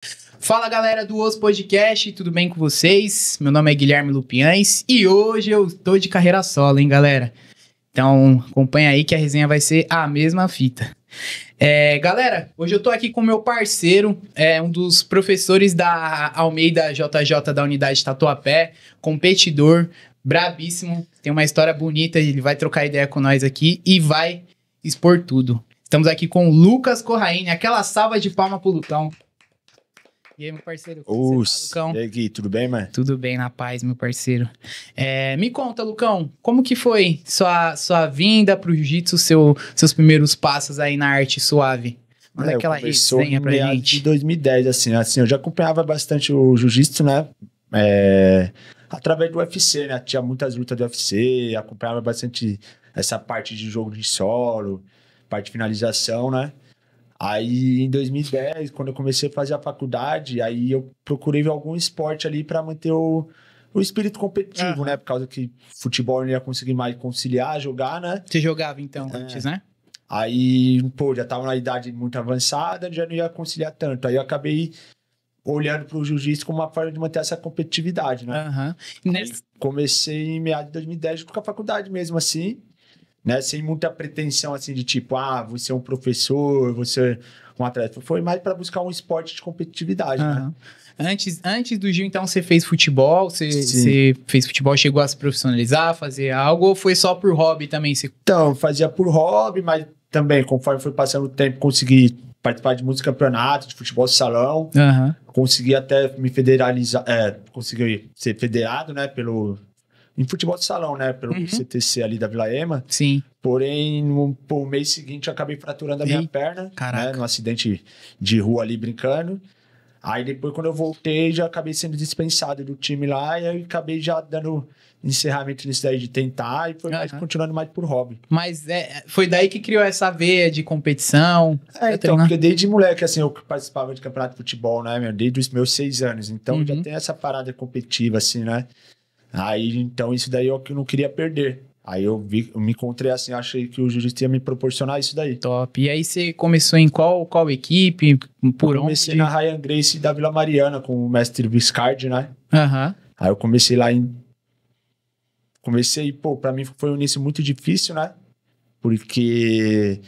Fala galera do Os Podcast, tudo bem com vocês? Meu nome é Guilherme Lupiães e hoje eu tô de carreira solo, hein galera? Então acompanha aí que a resenha vai ser a mesma fita. Galera, hoje eu tô aqui com meu parceiro, um dos professores da Almeida JJ da unidade Tatuapé, competidor, brabíssimo, tem uma história bonita, ele vai trocar ideia com nós aqui e vai expor tudo. Estamos aqui com o Lucas Corraine, aquela salva de palma pro Lucão. E aí, meu parceiro, como você tá, Lucão? E aí, Gui, tudo bem, mano? Tudo bem, na paz, meu parceiro. Me conta, Lucão, como que foi sua vinda pro jiu-jitsu, seus primeiros passos aí na arte suave? Manda aquela resenha pra gente. De 2010, assim, eu já acompanhava bastante o jiu-jitsu, né? Através do UFC, né? Tinha muitas lutas do UFC, acompanhava bastante essa parte de jogo de solo, parte de finalização, né? Aí, em 2010, quando eu comecei a fazer a faculdade, aí eu procurei algum esporte ali para manter o espírito competitivo, né? Por causa que futebol eu não ia conseguir mais conciliar, jogar, né? Você jogava, então, antes, né? Aí, pô, já tava na idade muito avançada, já não ia conciliar tanto. Aí eu acabei olhando pro jiu-jitsu como uma forma de manter essa competitividade, né? Comecei em meados de 2010 com a faculdade mesmo, assim, né? Sem muita pretensão, assim, de tipo, vou ser um professor, vou ser um atleta. Foi mais para buscar um esporte de competitividade, né? Antes do Gil, então, você fez futebol? Você fez futebol, chegou a se profissionalizar, fazer algo? Ou foi só por hobby também? Então, fazia por hobby, mas também, conforme foi passando o tempo, consegui participar de muitos campeonatos de futebol de salão. Consegui até me federalizar, consegui ser federado, né, em futebol de salão, né, pelo CTC ali da Vila Ema. Sim. Porém, no mês seguinte, eu acabei fraturando a minha perna, né, num acidente de rua ali brincando. Aí depois, quando eu voltei, já acabei sendo dispensado do time lá e aí acabei já dando encerramento nisso daí de tentar e foi continuando mais por hobby. Mas foi daí que criou essa veia de competição? Então, porque desde moleque, assim, eu participava de campeonato de futebol, né, desde os meus 6 anos. Então, já tem essa parada competitiva, assim, né? Aí, então, isso daí eu não queria perder. Aí eu me encontrei assim, achei que o jiu-jitsu ia me proporcionar isso daí. Top. E aí você começou em qual equipe? Por onde? Comecei na Ryan Gracie da Vila Mariana com o mestre Viscardi, né? Aí eu comecei lá pô, pra mim foi um início muito difícil, né? Porque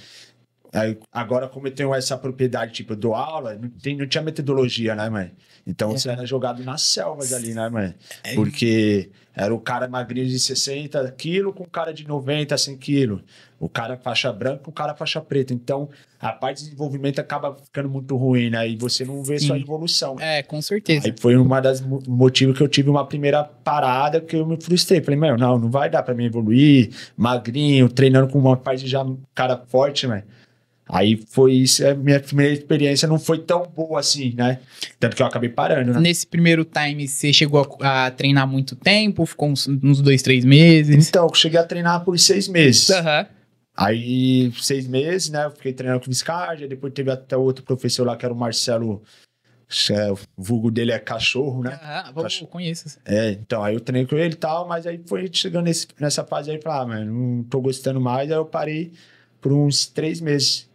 agora, como eu tenho essa propriedade, tipo, eu dou aula, não tinha metodologia, né, mãe? Então você era jogado nas selvas ali, né, mãe? Porque era o cara magrinho de 60 quilos com o cara de 90, 100 quilos. O cara faixa branca com o cara faixa preta. Então, a parte de desenvolvimento acaba ficando muito ruim, né? E você não vê sua evolução. Com certeza. Aí foi uma das motivos que eu tive uma primeira parada que eu me frustrei. Falei, não vai dar pra mim evoluir, magrinho, treinando com uma parte já cara forte, mãe. Aí foi isso, a minha primeira experiência não foi tão boa assim, né? Tanto que eu acabei parando, né? Nesse primeiro time, você chegou a treinar muito tempo? Ficou uns 2, 3 meses? Então, eu cheguei a treinar por 6 meses. Aí, 6 meses, né? Eu fiquei treinando com o Viscardi, depois teve até outro professor lá, que era o Marcelo, o vulgo dele é cachorro, né? Eu conheço. Então, aí eu treinei com ele e tal, mas aí foi chegando nessa fase aí, falei, não tô gostando mais, aí eu parei por uns 3 meses.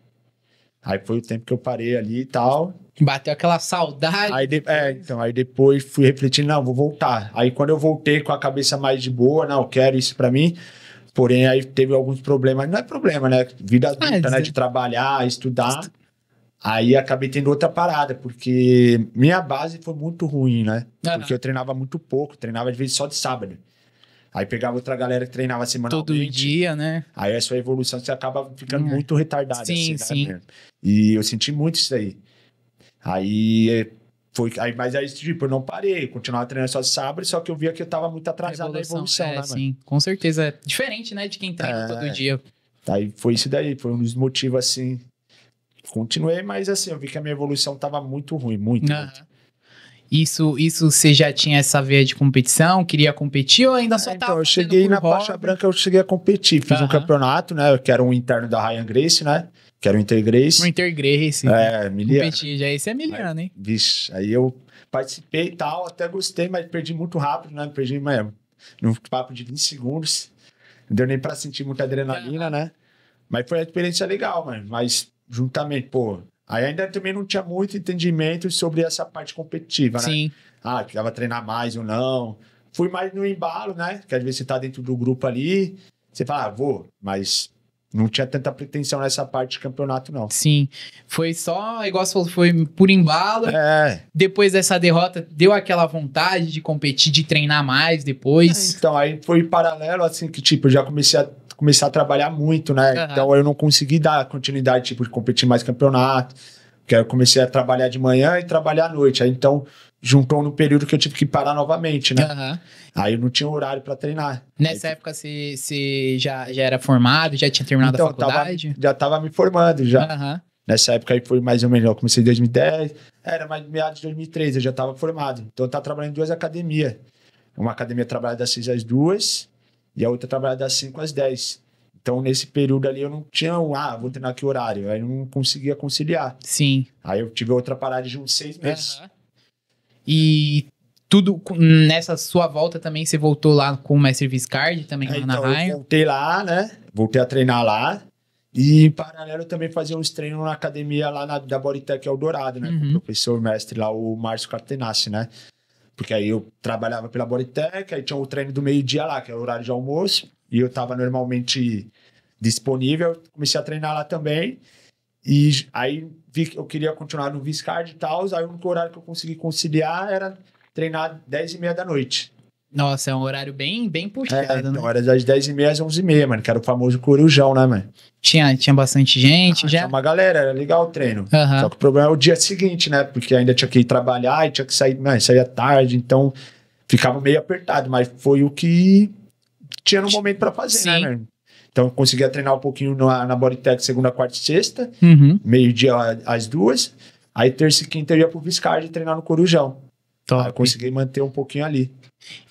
Aí foi o tempo que eu parei ali e tal. Bateu aquela saudade. Aí depois fui refletindo, vou voltar. Aí quando eu voltei com a cabeça mais de boa, eu quero isso pra mim. Porém, aí teve alguns problemas. Não é problema, né? Vida adulta, né? De trabalhar, estudar. Aí acabei tendo outra parada, porque minha base foi muito ruim, né? Porque eu treinava muito pouco, treinava às vezes só de sábado. Aí pegava outra galera que treinava semanalmente. Todo dia, né? Aí a sua evolução você acaba ficando muito retardada. Sim, assim, né? E eu senti muito isso aí. Mas aí, tipo, eu não parei, continuava treinando só de sábado, só que eu via que eu tava muito atrasado na evolução, né, mano? Sim, com certeza. Diferente, né, de quem treina todo dia. Aí foi isso daí, foi um dos motivos, assim. Continuei, mas assim, eu vi que a minha evolução tava muito ruim, muito. Isso você já tinha essa veia de competição? Queria competir ou ainda só tava então, eu cheguei na faixa branca, eu cheguei a competir. Fiz um campeonato, né? Que era um interno da Ryan Gracie, né? Que era o Intergrace. O Intergrace. Miliano. Competi, já esse é miliano, hein? Vixe, aí eu participei e tal, até gostei, mas perdi muito rápido, né? Perdi num papo de 20 segundos. Não deu nem pra sentir muita adrenalina, né? Mas foi uma experiência legal, mano. Mas juntamente, pô, Aí ainda também não tinha muito entendimento sobre essa parte competitiva, né? Sim. Ah, precisava treinar mais ou não. Fui mais no embalo, né? Que às vezes você tá dentro do grupo ali, você fala, ah, vou, mas não tinha tanta pretensão nessa parte de campeonato, não. Sim. Foi só, igual você falou, foi por embalo. É. Depois dessa derrota, deu aquela vontade de competir, de treinar mais depois. Então, aí foi paralelo, assim, que, tipo, eu já comecei a trabalhar muito, né? Aham. Então, eu não consegui dar continuidade, tipo, de competir mais campeonato. Porque aí eu comecei a trabalhar de manhã e trabalhar à noite. Aí, então, juntou no período que eu tive que parar novamente, né? Aham. Aí eu não tinha horário pra treinar. Nessa época você já era formado, já tinha terminado Então, a faculdade? já tava me formando já. Aham. Nessa época aí foi mais ou menos, eu comecei em 2010, era mais meados de 2013, eu já estava formado. Então eu estava trabalhando em 2 academias. Uma academia trabalha das 6 às 2 e a outra trabalha das 5 às 10. Então nesse período ali eu não tinha vou treinar que horário. Aí eu não conseguia conciliar. Sim. Aí eu tive outra parada de uns 6 meses. Aham. E tudo nessa sua volta também, você voltou lá com o Mestre Viscardi também lá na Então eu Raia? voltei lá, né? Voltei a treinar lá. E em paralelo eu também fazia uns treinos na academia lá da Bodytech Eldorado, né? Com o professor mestre lá, o Márcio Cartenassi, né? Porque aí eu trabalhava pela Bodytech, aí tinha o treino do meio-dia lá, que é o horário de almoço, e eu tava normalmente disponível, comecei a treinar lá também. E aí vi que eu queria continuar no Viscard e tal, aí o único horário que eu consegui conciliar era treinar 10h30 da noite. Nossa, é um horário bem puxado, né? Então era das 10h30 às 11h30, mano, que era o famoso corujão, né, mano? Tinha bastante gente já? Tinha uma galera, era legal o treino. Aham. Só que o problema é o dia seguinte, né? Porque ainda tinha que ir trabalhar e tinha que sair, saía tarde, então ficava meio apertado, mas foi o que tinha no momento pra fazer, Sim. né, mano? Então eu conseguia treinar um pouquinho na Bodytech segunda, quarta e sexta, Uhum. meio-dia às 2, aí terça e quinta eu ia pro Viscard treinar no Corujão. Top. Aí eu consegui manter um pouquinho ali.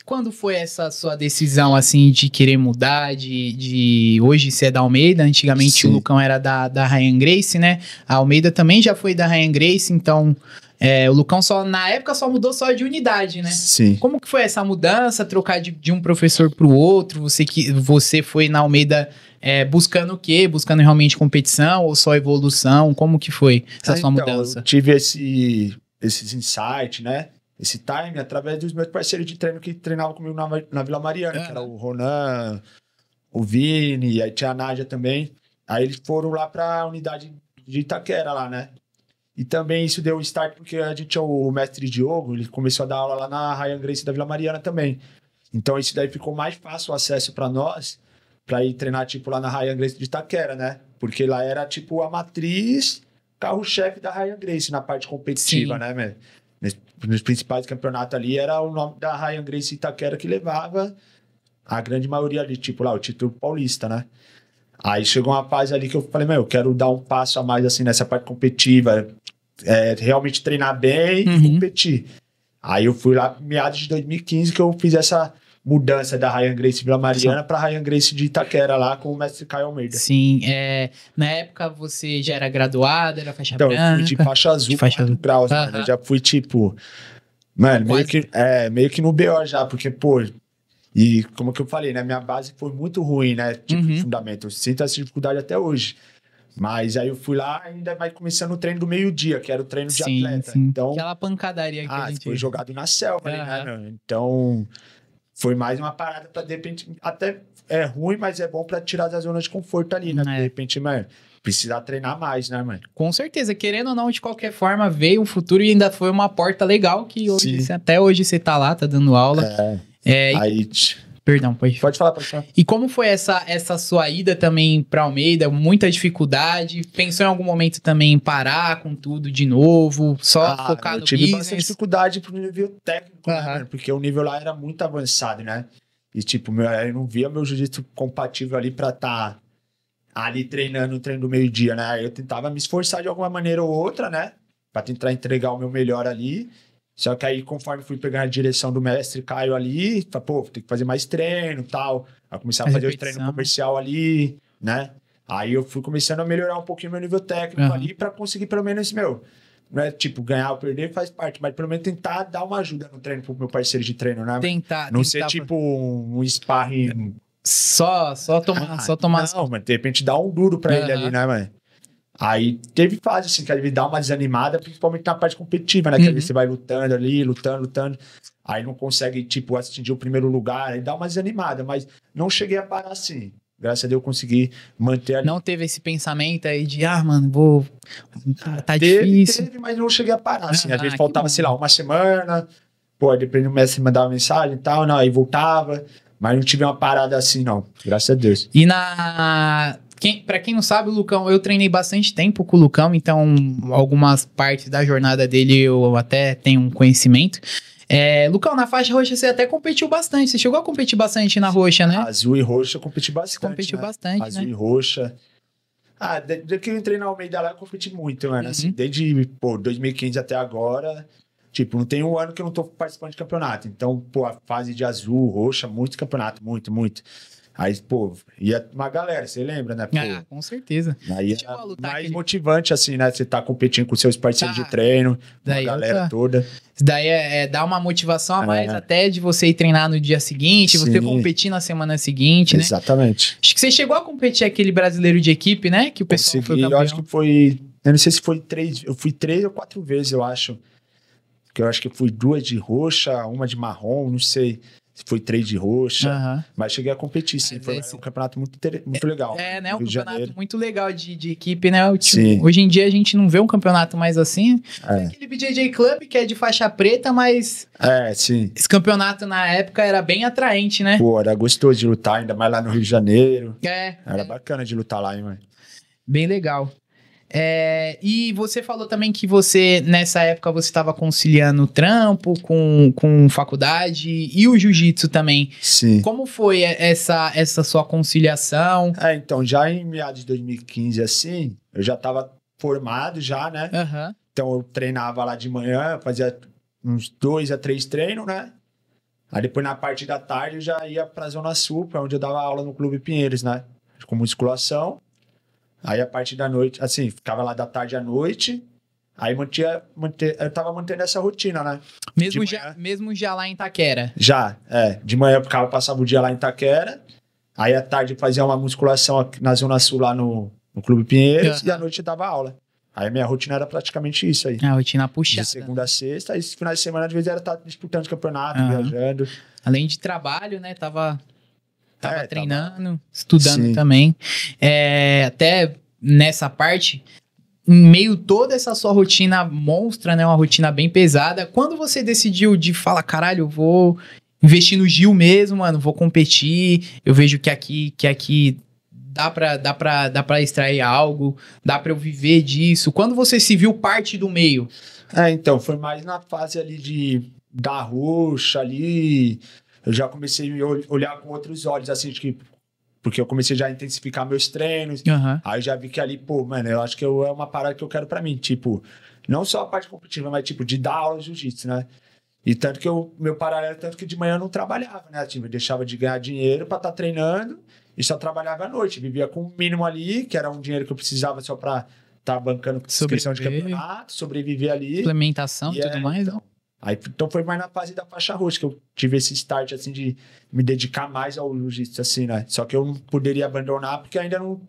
Quando foi essa sua decisão, assim, de querer mudar, de hoje ser da Almeida? Antigamente Sim. o Lucão era da Ryan Gracie, né? A Almeida também já foi da Ryan Gracie, então o Lucão na época só mudou só de unidade, né? Sim. Como que foi essa mudança, trocar de um professor pro outro? Você foi na Almeida buscando o quê? Buscando realmente competição ou só evolução? Como que foi essa sua mudança? Eu tive esses insights, né? Esse time através dos meus parceiros de treino que treinavam comigo na Vila Mariana, que era o Ronan, o Vini, aí tinha a Nádia também. Aí eles foram lá pra unidade de Itaquera lá, né? E também isso deu start porque a gente tinha o mestre Diogo, ele começou a dar aula lá na Ryan Gracie da Vila Mariana também. Então isso daí ficou mais fácil o acesso pra nós, pra ir treinar tipo lá na Ryan Gracie de Itaquera, né? Porque lá era tipo a matriz, carro-chefe da Ryan Gracie na parte competitiva, Sim. né, velho? Nos principais campeonatos ali era o nome da Ryan Gracie Itaquera que levava a grande maioria ali, tipo lá, o título paulista, né? Aí chegou uma fase ali que eu falei, eu quero dar um passo a mais assim nessa parte competitiva, realmente treinar bem e competir. Aí eu fui lá meados de 2015 que eu fiz essa mudança da Ryan Gracie Vila Mariana para Ryan Gracie de Itaquera lá com o mestre Caio Almeida. Sim, na época você já era graduado, era faixa branca? Então, eu fui de faixa azul, 4 graus, mano. Eu já fui tipo, mano, meio que no BO já, porque, pô, e como que eu falei, né, minha base foi muito ruim, né, tipo, fundamento. Eu sinto essa dificuldade até hoje. Mas aí eu fui lá ainda vai começando o treino do meio-dia, que era o treino de atleta. Sim. Então, Aquela pancadaria que a gente... foi jogado na selva ali, né, meu? Então, foi mais uma parada pra, de repente, até é ruim, mas é bom pra tirar da zona de conforto ali, né? De repente, mano, precisar treinar mais, né, mano? Com certeza, querendo ou não, de qualquer forma, veio o futuro e ainda foi uma porta legal que hoje, até hoje você tá lá, tá dando aula. Aí... Perdão, pode falar. E como foi essa sua ida também pra Almeida? Muita dificuldade? Pensou em algum momento também em parar com tudo de novo? Só focar no business? Eu tive bastante dificuldade pro nível técnico, né, mano? Porque o nível lá era muito avançado, né? E, tipo, eu não via meu jiu-jitsu compatível ali pra estar ali treinando o treino do meio-dia, né? Eu tentava me esforçar de alguma maneira ou outra, né? Pra tentar entregar o meu melhor ali. Só que aí, conforme fui pegando a direção do mestre Caio ali, pô, tem que fazer mais treino e tal. Aí comecei a fazer o treino comercial ali, né? Aí eu fui começando a melhorar um pouquinho meu nível técnico ali pra conseguir pelo menos, não é tipo, ganhar ou perder faz parte, mas pelo menos tentar dar uma ajuda no treino pro meu parceiro de treino, né? Não ser tipo um sparring... Só tomar... Não, mas de repente dá um duro pra ele ali, né, mano? Aí teve fase, assim, que ele dá uma desanimada, principalmente na parte competitiva, né? Que às vezes você vai lutando ali, lutando. Aí não consegue, tipo, atingir o primeiro lugar, aí dá uma desanimada, mas não cheguei a parar assim. Graças a Deus eu consegui manter ali. Não teve esse pensamento aí de, mano, vou. Tá difícil. Teve, mas não cheguei a parar, assim. Às vezes que faltava, bom. sei lá, uma semana, pô, depois o mestre mandava mensagem e tal, não, aí voltava, mas não tive uma parada assim, não. Graças a Deus. E pra quem não sabe, o Lucão, eu treinei bastante tempo com o Lucão, então algumas partes da jornada dele eu até tenho um conhecimento. Lucão, na faixa roxa você até competiu bastante. Você chegou a competir bastante na roxa, né? Azul e roxa eu competi bastante. Você competiu bastante, Azul né? e roxa. Desde que eu entrei na Almeida lá, eu competi muito, mano. Assim, desde 2015 até agora. Tipo, não tem um ano que eu não tô participando de campeonato. Então, pô, a fase de azul, roxa, muito campeonato, muito. Aí, pô, ia uma galera, você lembra, né? Pô, Com certeza. aí Chegou a lutar mais aquele- motivante, assim, né? Você tá competindo com seus parceiros Tá. de treino, Daí a galera toda. Isso daí dá uma motivação a mais até de você ir treinar no dia seguinte, você Sim. competir na semana seguinte, né? Exatamente. Acho que você chegou a competir aquele brasileiro de equipe, né? Que o pessoal foi Consegui, campeão. eu acho que foi... Eu não sei se foi 3... Eu fui 3 ou 4 vezes, eu acho. Que eu acho que fui 2 de roxa, uma de marrom, não sei se foi 3 de roxa. Aham. Mas cheguei a competir, sim. Mas Foi esse- um campeonato muito legal. né? Um Rio de campeonato Janeiro. muito legal de equipe, né? Sim. Hoje em dia a gente não vê um campeonato mais assim. É. Tem aquele BJJ Club que é de faixa preta, mas Sim. esse campeonato na época era bem atraente, né? Pô, era gostoso de lutar, ainda mais lá no Rio de Janeiro. Era É, bacana de lutar lá, hein, mano. bem legal. E você falou também que você, nessa época, você estava conciliando o trampo com faculdade e o jiu-jitsu também. Sim. Como foi essa sua conciliação? Então, já em meados de 2015, assim, eu já tava formado já, né? Aham. Então, eu treinava lá de manhã, fazia uns 2 a 3 treinos, né? Aí depois, na parte da tarde, eu já ia pra Zona Sul, pra onde eu dava aula no Clube Pinheiros, né? Com musculação. Aí, a parte da noite, assim, ficava lá da tarde à noite. Aí, eu tava mantendo essa rotina, né? Mesmo já lá em Itaquera. Já, de manhã eu passava o dia lá em Itaquera. Aí, à tarde, fazia uma musculação aqui na Zona Sul, lá no Clube Pinheiros. Uhum. E à noite, eu dava aula. Aí, minha rotina era praticamente isso aí. A rotina puxada. De segunda a sexta, aí finais de semana, às vezes, era estar disputando campeonato, Aham. viajando. Além de trabalho, né? Tava Tava- treinando, estudando Sim. também. Até nessa parte, em meio toda essa sua rotina monstra, né? Uma rotina bem pesada. Quando você decidiu de falar, caralho, eu vou investir no Gil mesmo, mano, vou competir. Eu vejo que aqui dá pra extrair algo, dá pra eu viver disso. Quando você se viu parte do meio? Então, foi mais na fase ali da roxa ali. Eu já comecei a me olhar com outros olhos, assim, porque eu comecei já a intensificar meus treinos. Aham. Aí eu já vi que ali, pô, mano, eu acho que é uma parada que eu quero pra mim. Tipo, não só a parte competitiva, mas tipo, de dar aula de jiu-jitsu, né? E tanto que meu paralelo é tanto que de manhã eu não trabalhava, né? Tipo, eu deixava de ganhar dinheiro pra estar treinando e só trabalhava à noite. Vivia com o mínimo ali, que era um dinheiro que eu precisava só pra estar bancando inscrição de Sobreviver. campeonato, sobreviver ali. Implementação e tudo mais, né? Então foi mais na fase da faixa roxa que eu tive esse start, assim, de me dedicar mais ao jiu-jitsu, assim, né? Só que eu não poderia abandonar porque ainda não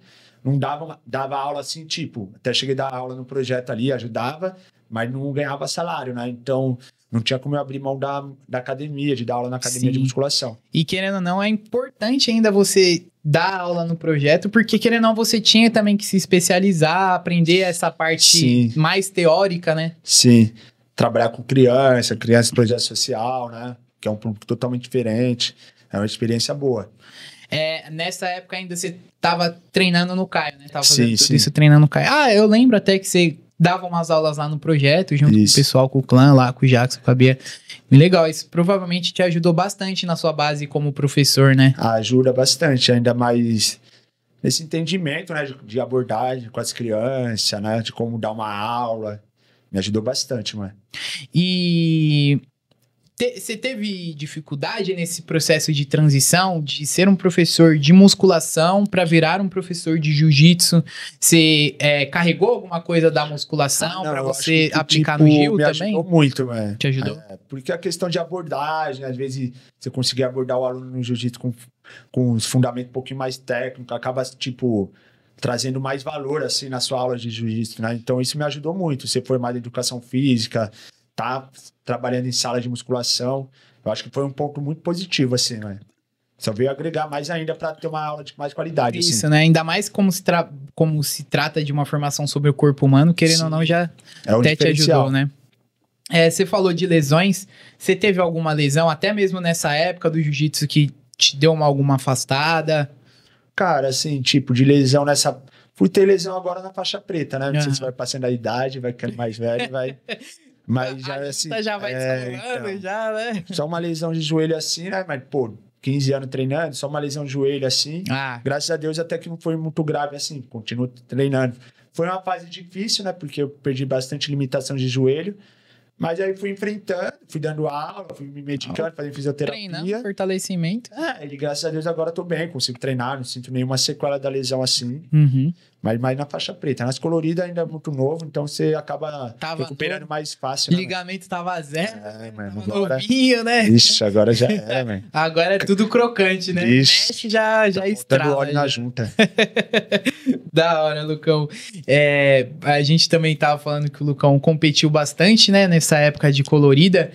dava aula, assim, tipo... Até cheguei a dar aula no projeto ali, ajudava, mas não ganhava salário, né? Então, não tinha como eu abrir mão da academia, de dar aula na academia de Sim. musculação. E querendo ou não, é importante ainda você dar aula no projeto, porque querendo ou não, você tinha também que se especializar, aprender essa parte Sim. mais teórica, né? Sim, trabalhar com criança em projeto social, né? Que é um público totalmente diferente. É uma experiência boa. Nessa época ainda você tava treinando no Caio, né? Tava Sim, fazendo tudo sim. isso treinando no Caio. Eu lembro até que você dava umas aulas lá no projeto, junto com o Isso. pessoal, com o clã lá, com o Jackson, com a Bia. Legal, isso provavelmente te ajudou bastante na sua base como professor, né? Ajuda bastante, ainda mais nesse entendimento, né, de abordagem com as crianças, né, de como dar uma aula. Me ajudou bastante, mano. E você teve dificuldade nesse processo de transição de ser um professor de musculação para virar um professor de jiu-jitsu? Você carregou alguma coisa da musculação para eu você acho que, aplicar tipo, no Gil me também? ajudou muito, mano. Te ajudou? Porque a questão de abordagem, às vezes você conseguir abordar o aluno no jiu-jitsu com os fundamentos um pouquinho mais técnicos, acaba, tipo, trazendo mais valor, assim, na sua aula de jiu-jitsu, né? Então, isso me ajudou muito. Você formado em educação física, tá trabalhando em sala de musculação. Eu acho que foi um ponto muito positivo, assim, né? Só veio agregar mais ainda para ter uma aula de mais qualidade. Isso, assim. né? Ainda mais como se trata de uma formação sobre o corpo humano, querendo ou não, já até te ajudou, né? Você falou de lesões. Você teve alguma lesão, até mesmo nessa época do jiu-jitsu, que te deu alguma afastada? Cara, assim, tipo, de lesão nessa... Fui ter lesão agora na faixa preta, né? Não sei se vai passando a idade, vai ficando mais velho, vai... Mas já, assim... já vai descolando, então, já, né? Só uma lesão de joelho assim, né? Mas, pô, 15 anos treinando, só uma lesão de joelho assim. Graças a Deus até que não foi muito grave assim, continuo treinando. Foi uma fase difícil, né? Porque eu perdi bastante limitação de joelho. Mas aí fui enfrentando, fui dando aula, fui me medicando, fazendo fisioterapia. Treinando, fortalecimento. E graças a Deus agora eu tô bem, consigo treinar, não sinto nenhuma sequela da lesão assim. Uhum. Mas mais na faixa preta. Nas coloridas ainda é muito novo, então você acaba recuperando mais fácil. Né, ligamento tava zero. Mano. Novinho, né? Ixi, agora já era, mano. Agora é tudo crocante, né? Ixi, mexe já estrala. Dando óleo na junta. Da hora, Lucão. A gente também tava falando que o Lucão competiu bastante, né? Nessa época de colorida.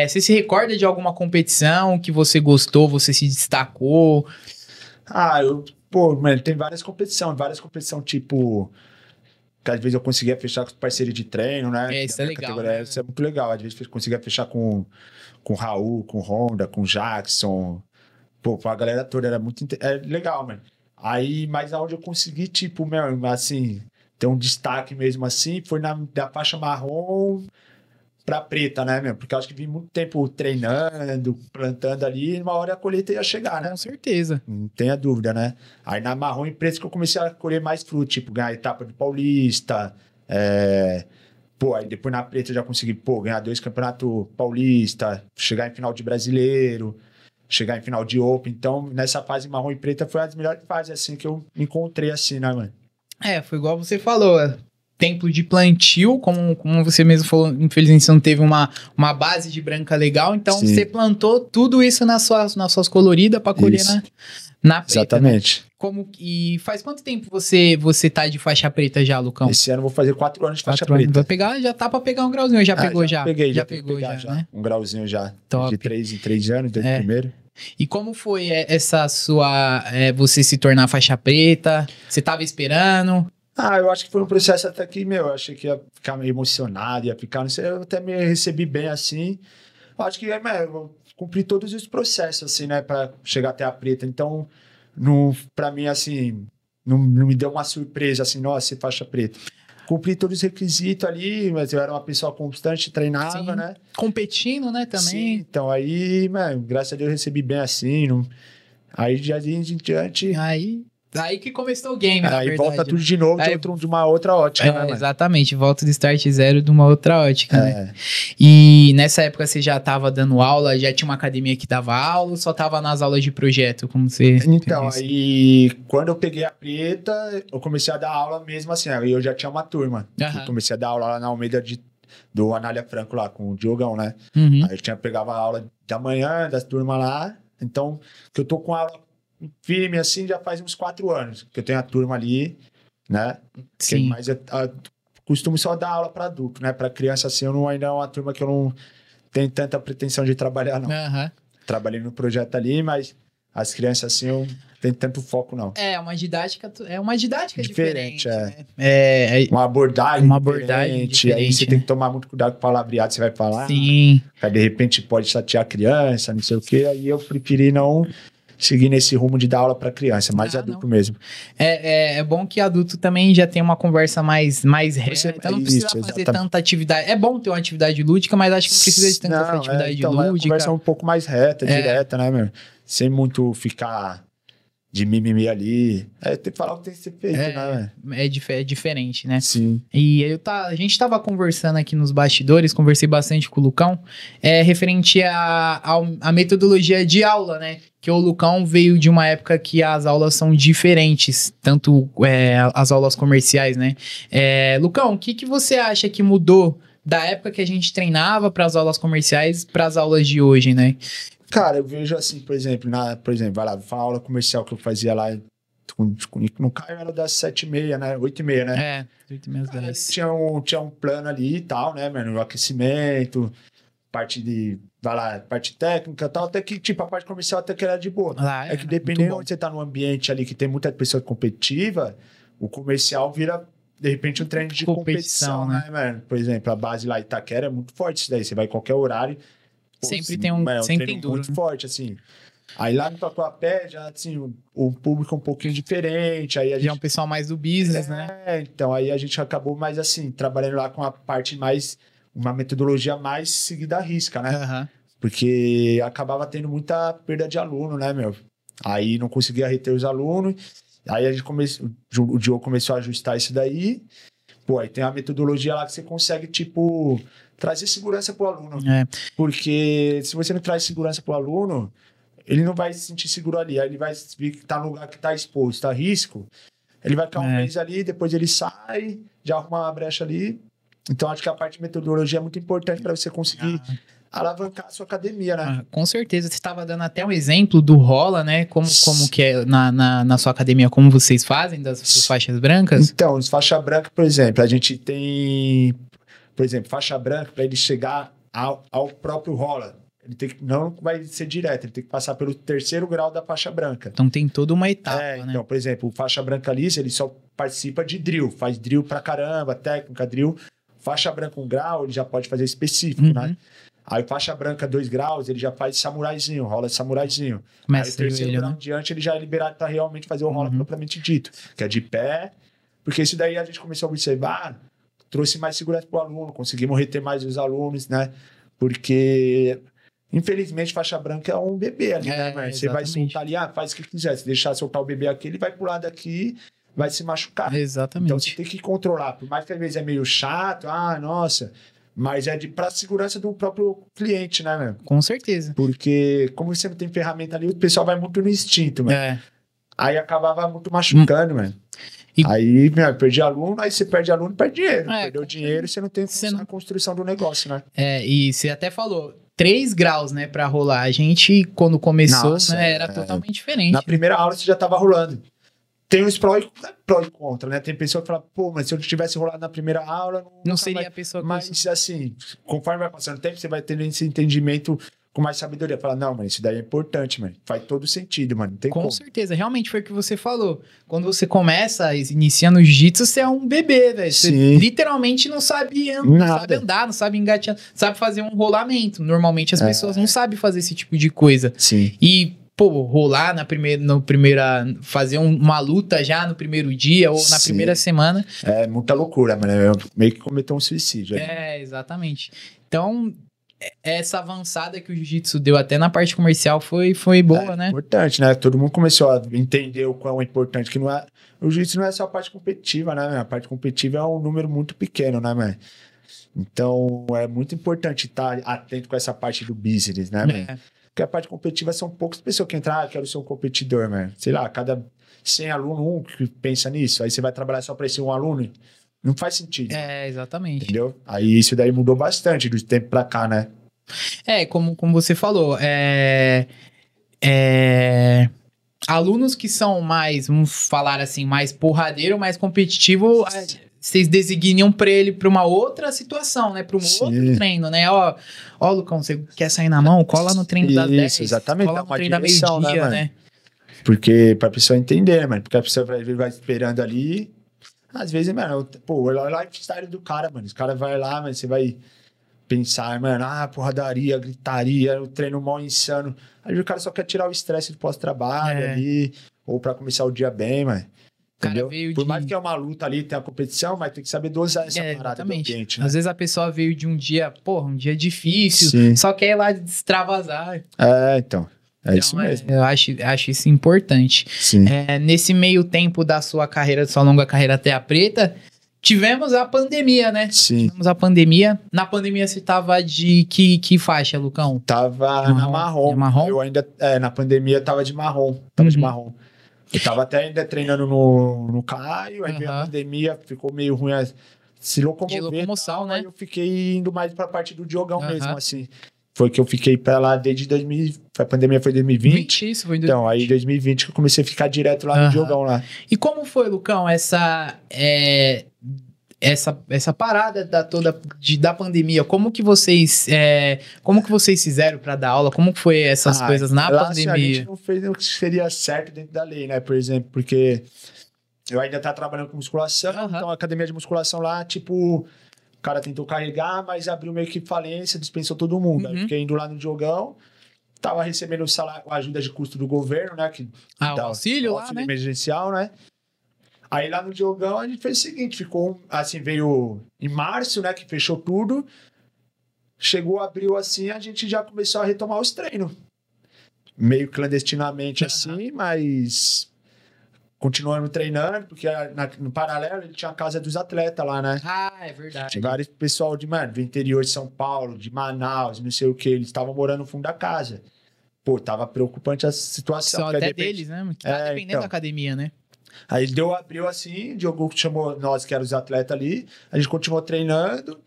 Você se recorda de alguma competição que você gostou, você se destacou? Pô, mano, tem várias competições, tipo, que às vezes eu conseguia fechar com os parceiros de treino, né? Isso é legal, né? Isso é muito legal, às vezes eu conseguia fechar com o Raul, com o Honda, com o Jackson, pô, a galera toda, era muito legal, mano. Aí, mas aonde eu consegui, tipo, assim, ter um destaque mesmo assim, foi da faixa marrom pra preta, né, meu? Porque eu acho que vi muito tempo treinando, plantando ali, e uma hora a colheita ia chegar, né? Com certeza. Não tenha dúvida, né? Aí na marrom e preta que eu comecei a colher mais fruto, tipo, ganhar a etapa do Paulista, aí depois na preta eu já consegui, ganhar 2 campeonatos paulista, chegar em final de brasileiro, chegar em final de Open. Então, nessa fase marrom e preta foi uma das melhores fases, assim, que eu me encontrei, assim, né, mano? Foi igual você falou, tempo de plantio, como você mesmo falou, infelizmente você não teve uma base de branca legal, então Sim. Você plantou tudo isso nas suas coloridas para colher na preta. Exatamente. Né? E faz quanto tempo você tá de faixa preta já, Lucão? Esse ano eu vou fazer 4 anos de faixa preta. Já tá para pegar um grauzinho, já pegou já? Já pegou já, né? Um grauzinho já. Top. De 3 em 3 anos, desde o primeiro. E como foi essa sua... você se tornar faixa preta? Você tava esperando? Eu acho que foi um processo até que, eu achei que ia ficar meio emocionado, ia ficar, não sei, eu até me recebi bem assim. Eu acho que eu cumpri todos os processos, assim, né, pra chegar até a preta. Então, pra mim, assim, não me deu uma surpresa, assim, nossa, ser faixa preta. Cumpri todos os requisitos ali, mas eu era uma pessoa constante, treinava, Sim. né? Competindo, né, também. Sim, então aí, graças a Deus eu recebi bem assim, aí já em diante... Aí que começou o game, na verdade. Aí volta tudo de novo de uma outra ótica, né? Exatamente, volta do start zero de uma outra ótica, né? E nessa época você já tava dando aula, já tinha uma academia que dava aula ou só tava nas aulas de projeto, como você... Então, aí quando eu peguei a preta, eu comecei a dar aula mesmo assim, aí eu já tinha uma turma. Eu comecei a dar aula lá na Almeida do Anália Franco lá, com o Diogão, né? Uhum. Aí eu pegava a aula da manhã, das turmas lá, então que eu tô com aula firme assim já faz uns 4 anos que eu tenho a turma ali, né? Sim. Mas eu costumo só dar aula para adulto, né? Para criança assim, ainda é uma turma que eu não tenho tanta pretensão de trabalhar, não. Trabalhei no projeto ali, mas as crianças assim eu não tenho tanto foco, não. É uma didática diferente, né? Uma abordagem diferente. Aí você tem que tomar muito cuidado com o palavreado que você vai falar. Sim. Aí de repente pode chatear a criança, não sei o quê. Aí eu preferi não seguir nesse rumo de dar aula para criança, mais adulto mesmo. É bom que adulto também já tem uma conversa mais reta, então não precisa fazer tanta atividade. É bom ter uma atividade lúdica, mas acho que não precisa de tanta atividade lúdica. Uma conversa um pouco mais reta, direta, né, meu? Sem muito ficar de mimimi ali. Tem que falar o que tem que ser feito, né? É diferente, né? Sim. E a gente tava conversando aqui nos bastidores, conversei bastante com o Lucão, referente à metodologia de aula, né? Que o Lucão veio de uma época que as aulas são diferentes, tanto as aulas comerciais, né? Lucão, o que você acha que mudou da época que a gente treinava para as aulas comerciais para as aulas de hoje, né? Cara, eu vejo assim, por exemplo, vai lá, uma aula comercial que eu fazia lá No Caio era das 7h30, né? 8h30, né? 8h30 às 10. Tinha um plano ali e tal, né, mano? O aquecimento, parte técnica e tal, até que, tipo, a parte comercial até que era de boa. É que dependendo onde você tá num ambiente ali que tem muita pessoa competitiva, o comercial vira, de repente, um treino de competição, né, mano? Por exemplo, a base lá Itaquera é muito forte isso daí. Você vai em qualquer horário. Sempre tem um treino muito forte, assim. Aí lá no Tatuapé, já, assim, o público é um pouquinho diferente. Aí a gente... Já é um pessoal mais do business, né? Então, aí a gente acabou mais, assim, trabalhando lá com a parte mais... Uma metodologia mais seguida à risca, né? Porque acabava tendo muita perda de aluno, né, meu? Aí não conseguia reter os alunos. Aí a gente o Diogo começou a ajustar isso daí. Pô, aí tem a metodologia lá que você consegue, tipo, trazer segurança pro aluno. Porque se você não traz segurança pro aluno, ele não vai se sentir seguro ali. Aí ele vai ver que tá no lugar que tá exposto a risco. Ele vai ficar um mês ali, depois ele sai, já arruma uma brecha ali. Então, acho que a parte de metodologia é muito importante para você conseguir alavancar a sua academia, né? Com certeza. Você estava dando até um exemplo do rola, né? Como que é na sua academia, como vocês fazem das faixas brancas? Então, as faixas brancas, por exemplo, a gente tem, por exemplo, faixa branca para ele chegar ao próprio rola. Ele não vai ser direto, ele tem que passar pelo 3º grau da faixa branca. Então tem toda uma etapa, né? Então, por exemplo, faixa branca lisa, ele só participa de drill, faz drill pra caramba, técnica, drill. Faixa branca 1 grau, ele já pode fazer específico, né? Aí faixa branca 2 graus, ele já faz samuraizinho, rola de samuraizinho. Aí o 3º grau em diante, ele já é liberado para realmente fazer o rola propriamente dito, que é de pé. Porque isso daí a gente começou a observar, trouxe mais segurança pro aluno, conseguimos reter mais os alunos, né? Porque... Infelizmente, faixa branca é um bebê ali, né, mano? Você vai soltar ali, faz o que quiser. Se deixar soltar o bebê aqui, ele vai pular daqui, vai se machucar. Exatamente. Então, você tem que controlar. Por mais que às vezes é meio chato, nossa... Mas é pra segurança do próprio cliente, né, mano? Com certeza. Porque, como você não tem ferramenta ali, o pessoal vai muito no instinto, mano. Aí acabava muito machucando, mano. Aí, perdi aluno, aí você perde aluno, perde dinheiro. Perdeu dinheiro, você não tem a construção do negócio, né? E você até falou... 3 graus, né, pra rolar. A gente, quando começou, né, era totalmente diferente. Na primeira aula, você já tava rolando. Tem os pró e contra, né? Tem pessoa que fala, pô, mas se eu tivesse rolado na primeira aula... Não seria a pessoa que... Mas, assim, conforme vai passando o tempo, você vai tendo esse entendimento com mais sabedoria. Fala, não, mano, isso daí é importante, mano. Faz todo sentido, mano. Não tem como. Com certeza. Realmente foi o que você falou. Quando você começa, inicia no jiu-jitsu, você é um bebê, velho. Você literalmente não sabe andar, não sabe engatear, sabe fazer um rolamento. Normalmente as pessoas não sabem fazer esse tipo de coisa. E, pô, rolar fazer uma luta já no primeiro dia ou na primeira semana. É muita loucura, mano. Eu meio que cometeu um suicídio. Exatamente. Então... Essa avançada que o jiu-jitsu deu até na parte comercial foi boa, né? Importante, né? Todo mundo começou a entender o quão é importante, que não é... O jiu-jitsu não é só a parte competitiva, né? A parte competitiva é um número muito pequeno, né, mano? Então, é muito importante estar atento com essa parte do business, né, mano? Porque a parte competitiva são poucas pessoas que entram, quero ser um competidor, mano. Sei lá, cada 100 alunos, um que pensa nisso. Aí você vai trabalhar só para esse um aluno... Não faz sentido. Exatamente. Entendeu? Aí isso daí mudou bastante do tempo pra cá, né? Como você falou, alunos que são mais, vamos falar assim, mais porradeiro, mais competitivo, vocês designam pra ele pra uma outra situação, né? Pra um outro treino, né? Ó, Lucão, você quer sair na mão? Cola no treino das 10. Exatamente. Cola no treino da meio-dia, né? Porque pra pessoa entender, mano. Porque a pessoa vai esperando ali... Às vezes, mano, pô, o lifestyle do cara, mano. Os caras vai lá, mas você vai pensar, mano, porradaria, gritaria, o treino mal insano. Aí o cara só quer tirar o estresse do pós-trabalho ali, ou pra começar o dia bem, mano. Entendeu? Por mais que é uma luta ali, tem a competição, mas tem que saber dosar essa parada do ambiente, né? Às vezes a pessoa veio de um dia, um dia difícil, só quer ir lá extravasar. Então. É isso mesmo. Eu acho isso importante. Nesse meio tempo da sua carreira, da sua longa carreira até a preta, tivemos a pandemia, né? Tivemos a pandemia. Na pandemia você tava de que faixa, Lucão? Tava na marrom. Marrom? Eu ainda, na pandemia, tava de marrom. De marrom. Eu tava até ainda treinando no Caio, aí veio a pandemia, ficou meio ruim se locomover. De locomoção, né? Aí eu fiquei indo mais pra parte do Diogão mesmo, assim. foi que eu fiquei pra lá desde 2000, a pandemia foi 2020. Isso, foi em Então, aí em 2020 que eu comecei a ficar direto lá no jogão lá. E como foi, Lucão, essa parada da pandemia? Como que vocês fizeram para dar aula? Como que foi essas coisas na lá, pandemia? Assim, a gente não fez o que seria certo dentro da lei, né? Por exemplo, porque eu ainda tava trabalhando com musculação, então a academia de musculação lá, tipo, o cara tentou carregar, mas abriu meio que falência, dispensou todo mundo. Aí eu fiquei indo lá no jogão, tava recebendo o salário, a ajuda de custo do governo, né? Que o auxílio lá, né? Emergencial, né? Aí lá no jogão a gente fez o seguinte, ficou assim, veio em março, né, que fechou tudo. Chegou abril assim, a gente já começou a retomar os treinos. Meio clandestinamente assim, mas continuando treinando, porque no paralelo ele tinha a casa dos atletas lá, né? É verdade. Tinha vários pessoal do interior de São Paulo, de Manaus, não sei o que, eles estavam morando no fundo da casa. Pô, tava preocupante a situação. Só até deles, né? Que tá dependendo então, da academia, né? Aí abriu assim, o Diogo chamou nós, que éramos os atletas ali, a gente continuou treinando,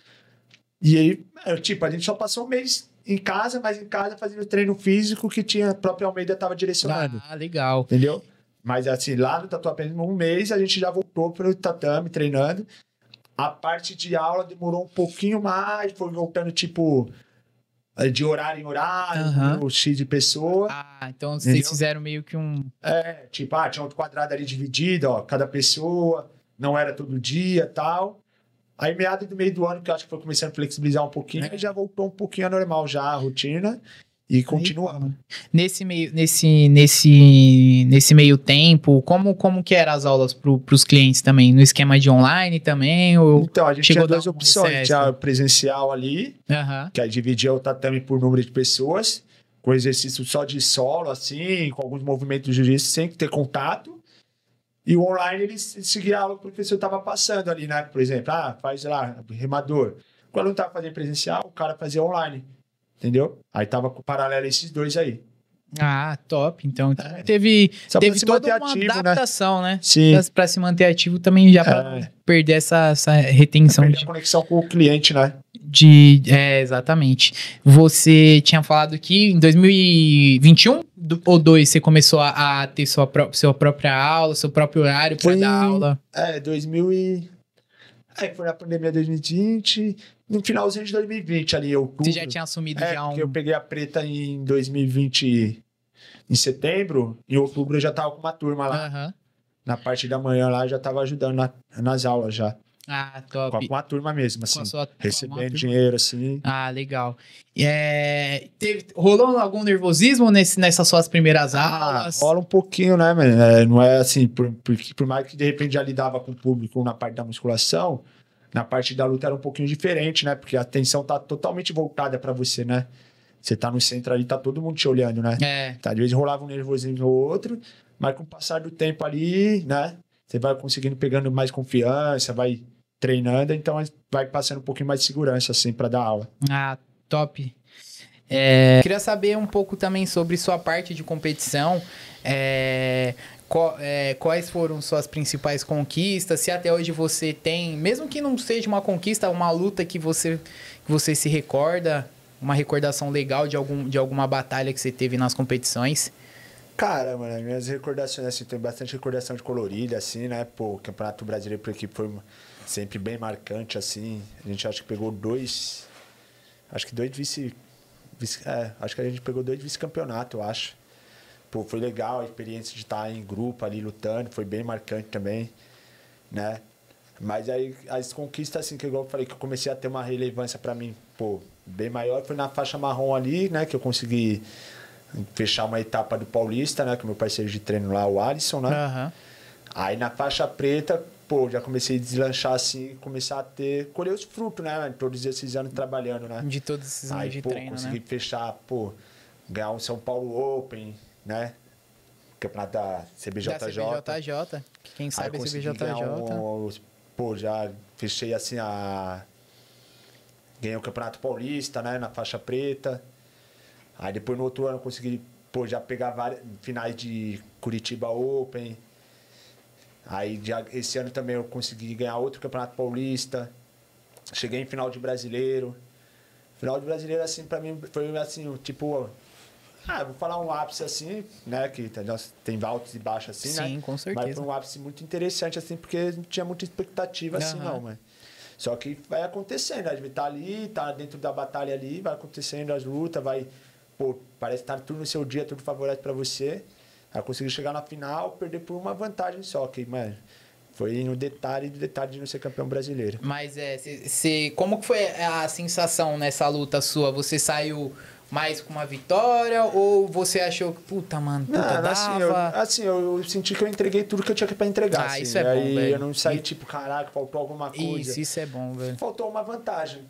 e aí, tipo, a gente só passou um mês em casa, mas em casa fazendo treino físico que tinha, a própria Almeida estava direcionando. Legal. Entendeu? Mas assim, lá no Tatuapé, um mês, a gente já voltou pro tatame treinando. A parte de aula demorou um pouquinho mais, foi voltando, tipo, de horário em horário, o X de pessoa. Então vocês fizeram meio que tipo, tinha outro quadrado ali dividido, ó, cada pessoa, não era todo dia e tal. Aí, meado do meio do ano, que eu acho que foi começando a flexibilizar um pouquinho, já voltou um pouquinho a normal já, a rotina, e continuamos. Nesse meio tempo, como que eram as aulas pros clientes também? No esquema de online também? Ou então, a gente tinha duas opções. Tinha presencial ali, que aí dividia o tatame por número de pessoas, com exercício só de solo, assim, com alguns movimentos de jiu-jitsu, sem ter contato. E o online, ele seguia a aula que o professor estava passando ali, né? Por exemplo, faz lá, remador. Quando não estava fazendo presencial, o cara fazia online. Entendeu? Aí tava com paralelo esses dois aí. Top. Então teve toda uma adaptação, né? Sim. Pra se manter ativo também, já pra perder essa retenção. Perder a conexão com o cliente, né? Exatamente. Você tinha falado que em 2021 ou 2 você começou a ter sua própria aula, seu próprio horário para dar aula? 2000 e... foi na pandemia 2020, no finalzinho de 2020 ali, outubro. Você já tinha assumido porque eu peguei a preta em 2020, em setembro, em outubro eu já tava com uma turma lá. Na parte da manhã lá, eu já tava ajudando nas aulas já. Top. Com a turma mesmo, assim. Recebendo dinheiro, assim. Legal. Rolou algum nervosismo nessas suas primeiras aulas? Rola um pouquinho, né, mano? Não é assim, por mais que de repente já lidava com o público na parte da musculação, na parte da luta era um pouquinho diferente, né? Porque a atenção tá totalmente voltada pra você, né? Você tá no centro ali, tá todo mundo te olhando, né? Às vezes rolava um nervosismo ou outro, mas com o passar do tempo ali, né? Você vai conseguindo pegando mais confiança, vai treinando, então vai passando um pouquinho mais de segurança, assim, para dar aula. Top. Queria saber um pouco também sobre sua parte de competição. Quais foram suas principais conquistas? Se até hoje você tem, mesmo que não seja uma conquista, uma luta que você se recorda, uma recordação legal de alguma batalha que você teve nas competições? Cara, mano, minhas recordações, assim, tem bastante recordação de colorida, assim, né? Pô, o Campeonato Brasileiro por equipe foi sempre bem marcante, assim. A gente acho que pegou dois acho que a gente pegou 2 vice-campeonatos, eu acho. Pô, foi legal a experiência de estar em grupo ali lutando, foi bem marcante também, né? Mas aí as conquistas, assim, que igual eu falei, que eu comecei a ter uma relevância pra mim, pô, bem maior, foi na faixa marrom ali, né? Que eu consegui fechar uma etapa do Paulista, né? Com meu parceiro de treino lá, o Alisson, né? Aí na faixa preta, pô, já comecei a deslanchar assim, começar a colher os frutos, né? Todos esses anos trabalhando, né? De todos esses anos de treino, consegui fechar, ganhar um São Paulo Open, né? Campeonato da CBJJ. Da CBJJ. Quem sabe a CBJJ. Já fechei assim ganhei o Campeonato Paulista, né? Na faixa preta. Aí depois no outro ano consegui, já pegar várias finais de Curitiba Open. Aí esse ano também eu consegui ganhar outro Campeonato Paulista. Cheguei em final de Brasileiro. Final do brasileiro, assim, pra mim, foi assim, tipo... vou falar um ápice assim, né? Que tem altos e baixos assim, né? Sim, com certeza. Mas foi um ápice muito interessante, assim, porque não tinha muita expectativa assim, não, mas... Só que vai acontecendo, a gente tá ali, tá dentro da batalha ali, vai acontecendo as lutas, vai... Pô, parece que tá tudo no seu dia, tudo favorece pra você. Aí conseguir chegar na final, perder por uma vantagem só, que, mano... Foi no detalhe do detalhe de não ser campeão brasileiro. Mas como que foi a sensação nessa luta sua? Você saiu mais com uma vitória ou você achou que, puta, mano, puta, dava... Eu senti que eu entreguei tudo que eu tinha pra entregar. Ah, assim, isso é bom, velho. Eu não saí tipo, caraca, faltou alguma coisa. Isso é bom, velho. Faltou uma vantagem.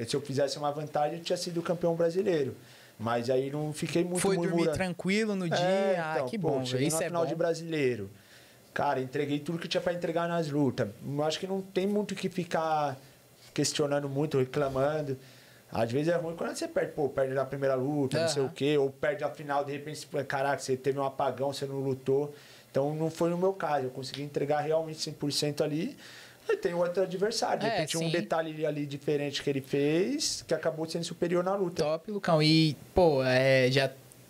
Se eu fizesse uma vantagem, eu tinha sido campeão brasileiro. Mas aí não fiquei muito Foi dormir tranquilo no dia? Então, Que bom, velho. Isso na é final bom. de brasileiro. Cara, entreguei tudo que tinha pra entregar nas lutas. Eu acho que não tem muito o que ficar questionando muito, reclamando. Às vezes é ruim quando você perde, perde na primeira luta, não sei o quê, ou perde a final, de repente, caraca, você teve um apagão, você não lutou. Então não foi no meu caso, eu consegui entregar realmente 100% ali. E tem outro adversário, de repente um detalhe ali diferente que ele fez, que acabou sendo superior na luta. Top, Lucão. E, pô,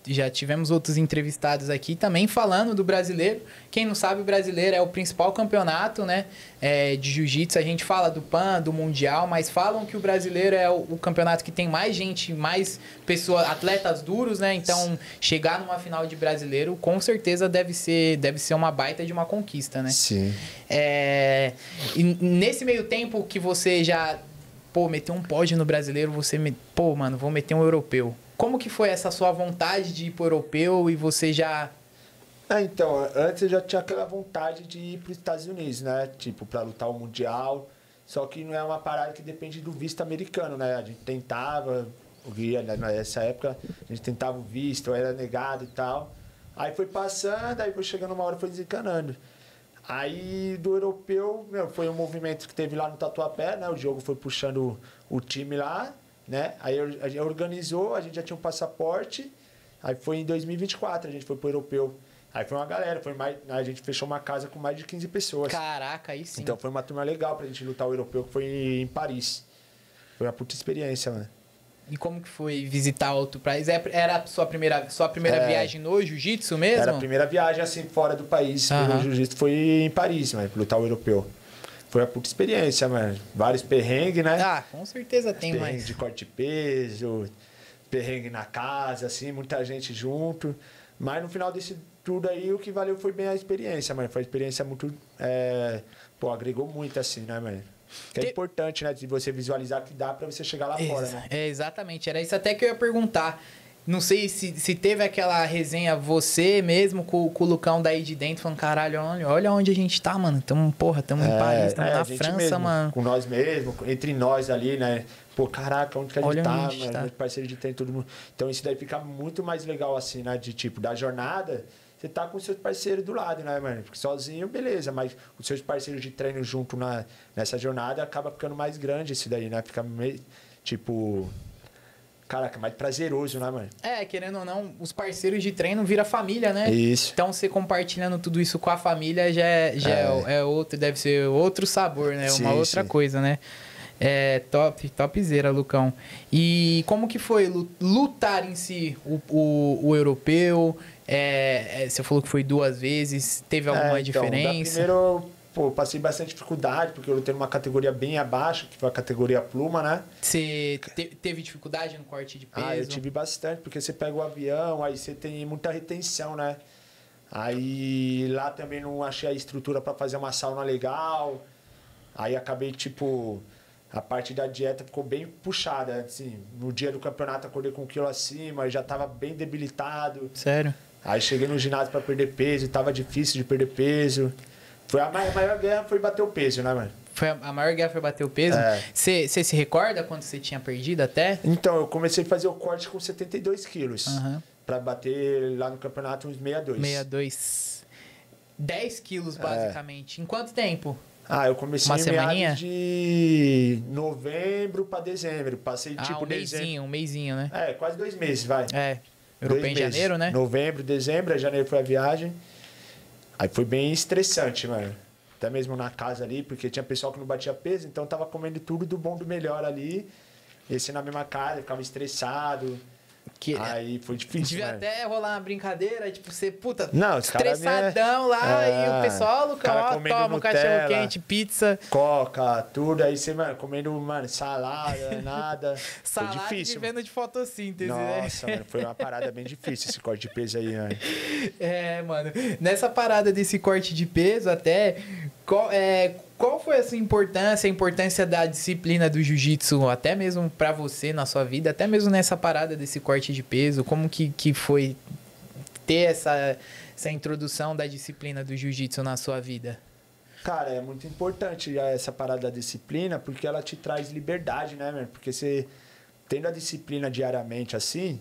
já tivemos outros entrevistados aqui também falando do brasileiro. Quem não sabe, o brasileiro é o principal campeonato, né, de jiu-jitsu. A gente fala do PAN, do Mundial, mas falam que o brasileiro é o campeonato que tem mais gente, mais pessoas, atletas duros, né? Então, chegar numa final de brasileiro, com certeza deve ser uma baita de uma conquista, né? Sim. E nesse meio tempo que você já, meteu um pódio no brasileiro, mano, vou meter um europeu. Como que foi essa sua vontade de ir pro europeu e você já... Então, antes eu já tinha aquela vontade de ir para os Estados Unidos, né? Tipo, para lutar o Mundial. Só que não é uma parada que depende do visto americano, né? A gente tentava, nessa época, a gente tentava o visto, era negado e tal. Aí foi passando, aí foi chegando uma hora, foi desencanando. Aí do europeu, foi um movimento que teve lá no Tatuapé, né? O Diogo foi puxando o time lá, né? Aí a gente organizou, a gente já tinha um passaporte. Aí foi em 2024, a gente foi pro europeu. Aí foi uma galera, a gente fechou uma casa com mais de 15 pessoas. Caraca, aí sim. Então foi uma turma legal pra gente lutar o europeu, que foi em Paris. Foi uma puta experiência, mano. E como que foi visitar outro país? Era a sua primeira viagem no jiu-jitsu mesmo? Era a primeira viagem, assim, fora do país. Pelo jiu-jitsu foi em Paris, mano, pra lutar o europeu. Foi uma puta experiência, mano. Vários perrengues, né? Ah, com certeza tem mais. Perrengue de corte de peso, perrengue na casa, assim, muita gente junto. Mas no final desse tudo aí, o que valeu foi bem a experiência, mano. Foi uma experiência muito... agregou muito, assim, né, mano? Que é importante, né? De você visualizar que dá pra você chegar lá fora, né? Exatamente. Era isso até que eu ia perguntar. Não sei se teve aquela resenha você mesmo com o Lucão daí de dentro, falando, caralho, olha onde a gente tá, mano. Tamo em Paris, tamo na França, mesmo, mano. Com nós mesmos, entre nós ali, né? Pô, caraca, onde que a gente tá, mano? Tá. Parceiro de treino, todo mundo. Então isso daí fica muito mais legal, assim, né? De tipo, da jornada, você tá com os seus parceiros do lado, né, mano? Porque sozinho, beleza, mas os seus parceiros de treino junto nessa jornada acaba ficando mais grande isso daí, né? Fica meio, tipo... Caraca, mais prazeroso, né, mano? Querendo ou não, os parceiros de treino vira família, né? Isso. Então, você compartilhando tudo isso com a família já é outro, deve ser outro sabor, né? Sim, uma outra coisa, né? Topzera, Lucão. E como que foi lutar em si o europeu? Você falou que foi 2 vezes, teve alguma diferença? Primeiro, passei bastante dificuldade, porque eu lutei numa categoria bem abaixo, que foi a categoria pluma, né? Você teve dificuldade no corte de peso? Eu tive bastante, porque você pega o avião, aí você tem muita retenção, né? Aí lá também não achei a estrutura para fazer uma sauna legal. Aí acabei, tipo... A parte da dieta ficou bem puxada, assim. No dia do campeonato acordei com 1 quilo acima, já tava bem debilitado. Sério? Aí cheguei no ginásio para perder peso, tava difícil de perder peso. A maior guerra foi bater o peso, né, mano? A maior guerra foi bater o peso? Você se recorda quando você tinha perdido até? Então, eu comecei a fazer o corte com 72 quilos. Pra bater lá no campeonato uns 62. 62. 10 quilos, basicamente. Em quanto tempo? Eu comecei em meados de novembro pra dezembro. Passei tipo um mesinho, né? Quase 2 meses, vai. Europeu em janeiro, né? Novembro, dezembro, janeiro foi a viagem. Aí foi bem estressante, mano. Até mesmo na casa ali, porque tinha pessoal que não batia peso, então tava comendo tudo do bom do melhor ali. esse na mesma casa, ficava estressado. Aí foi difícil, devia até rolar uma brincadeira, tipo, você, puta, não, estressadão lá, e o pessoal, Lucão, ó, toma um cachorro quente, pizza. Coca, tudo, aí você, mano, comendo, mano, salada, nada. Salada foi difícil. Vivendo de fotossíntese, Nossa, mano, foi uma parada bem difícil esse corte de peso aí, mano. Mano, nessa parada desse corte de peso até, qual foi a sua importância, a importância da disciplina do jiu-jitsu, até mesmo pra você na sua vida, até mesmo nessa parada desse corte de peso, como que foi ter essa introdução da disciplina do jiu-jitsu na sua vida? Cara, é muito importante já essa parada da disciplina, porque ela te traz liberdade, né, mano? Porque você, tendo a disciplina diariamente assim,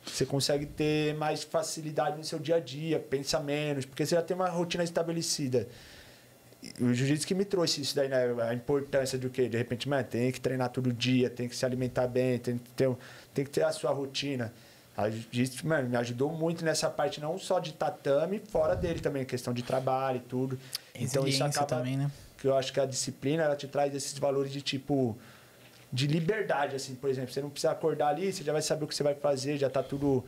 você consegue ter mais facilidade no seu dia a dia, pensa menos, porque você já tem uma rotina estabelecida. O jiu-jitsu que me trouxe isso daí, né? A importância do quê? De repente, mano, tem que treinar todo dia, tem que se alimentar bem, tem que ter a sua rotina. A jiu-jitsu, mano, me ajudou muito nessa parte, não só de tatame, fora dele também, questão de trabalho e tudo. Então isso acaba também, né? Que eu acho que a disciplina, ela te traz esses valores de tipo, de liberdade, assim, por exemplo, você não precisa acordar ali, você já vai saber o que você vai fazer, já tá tudo,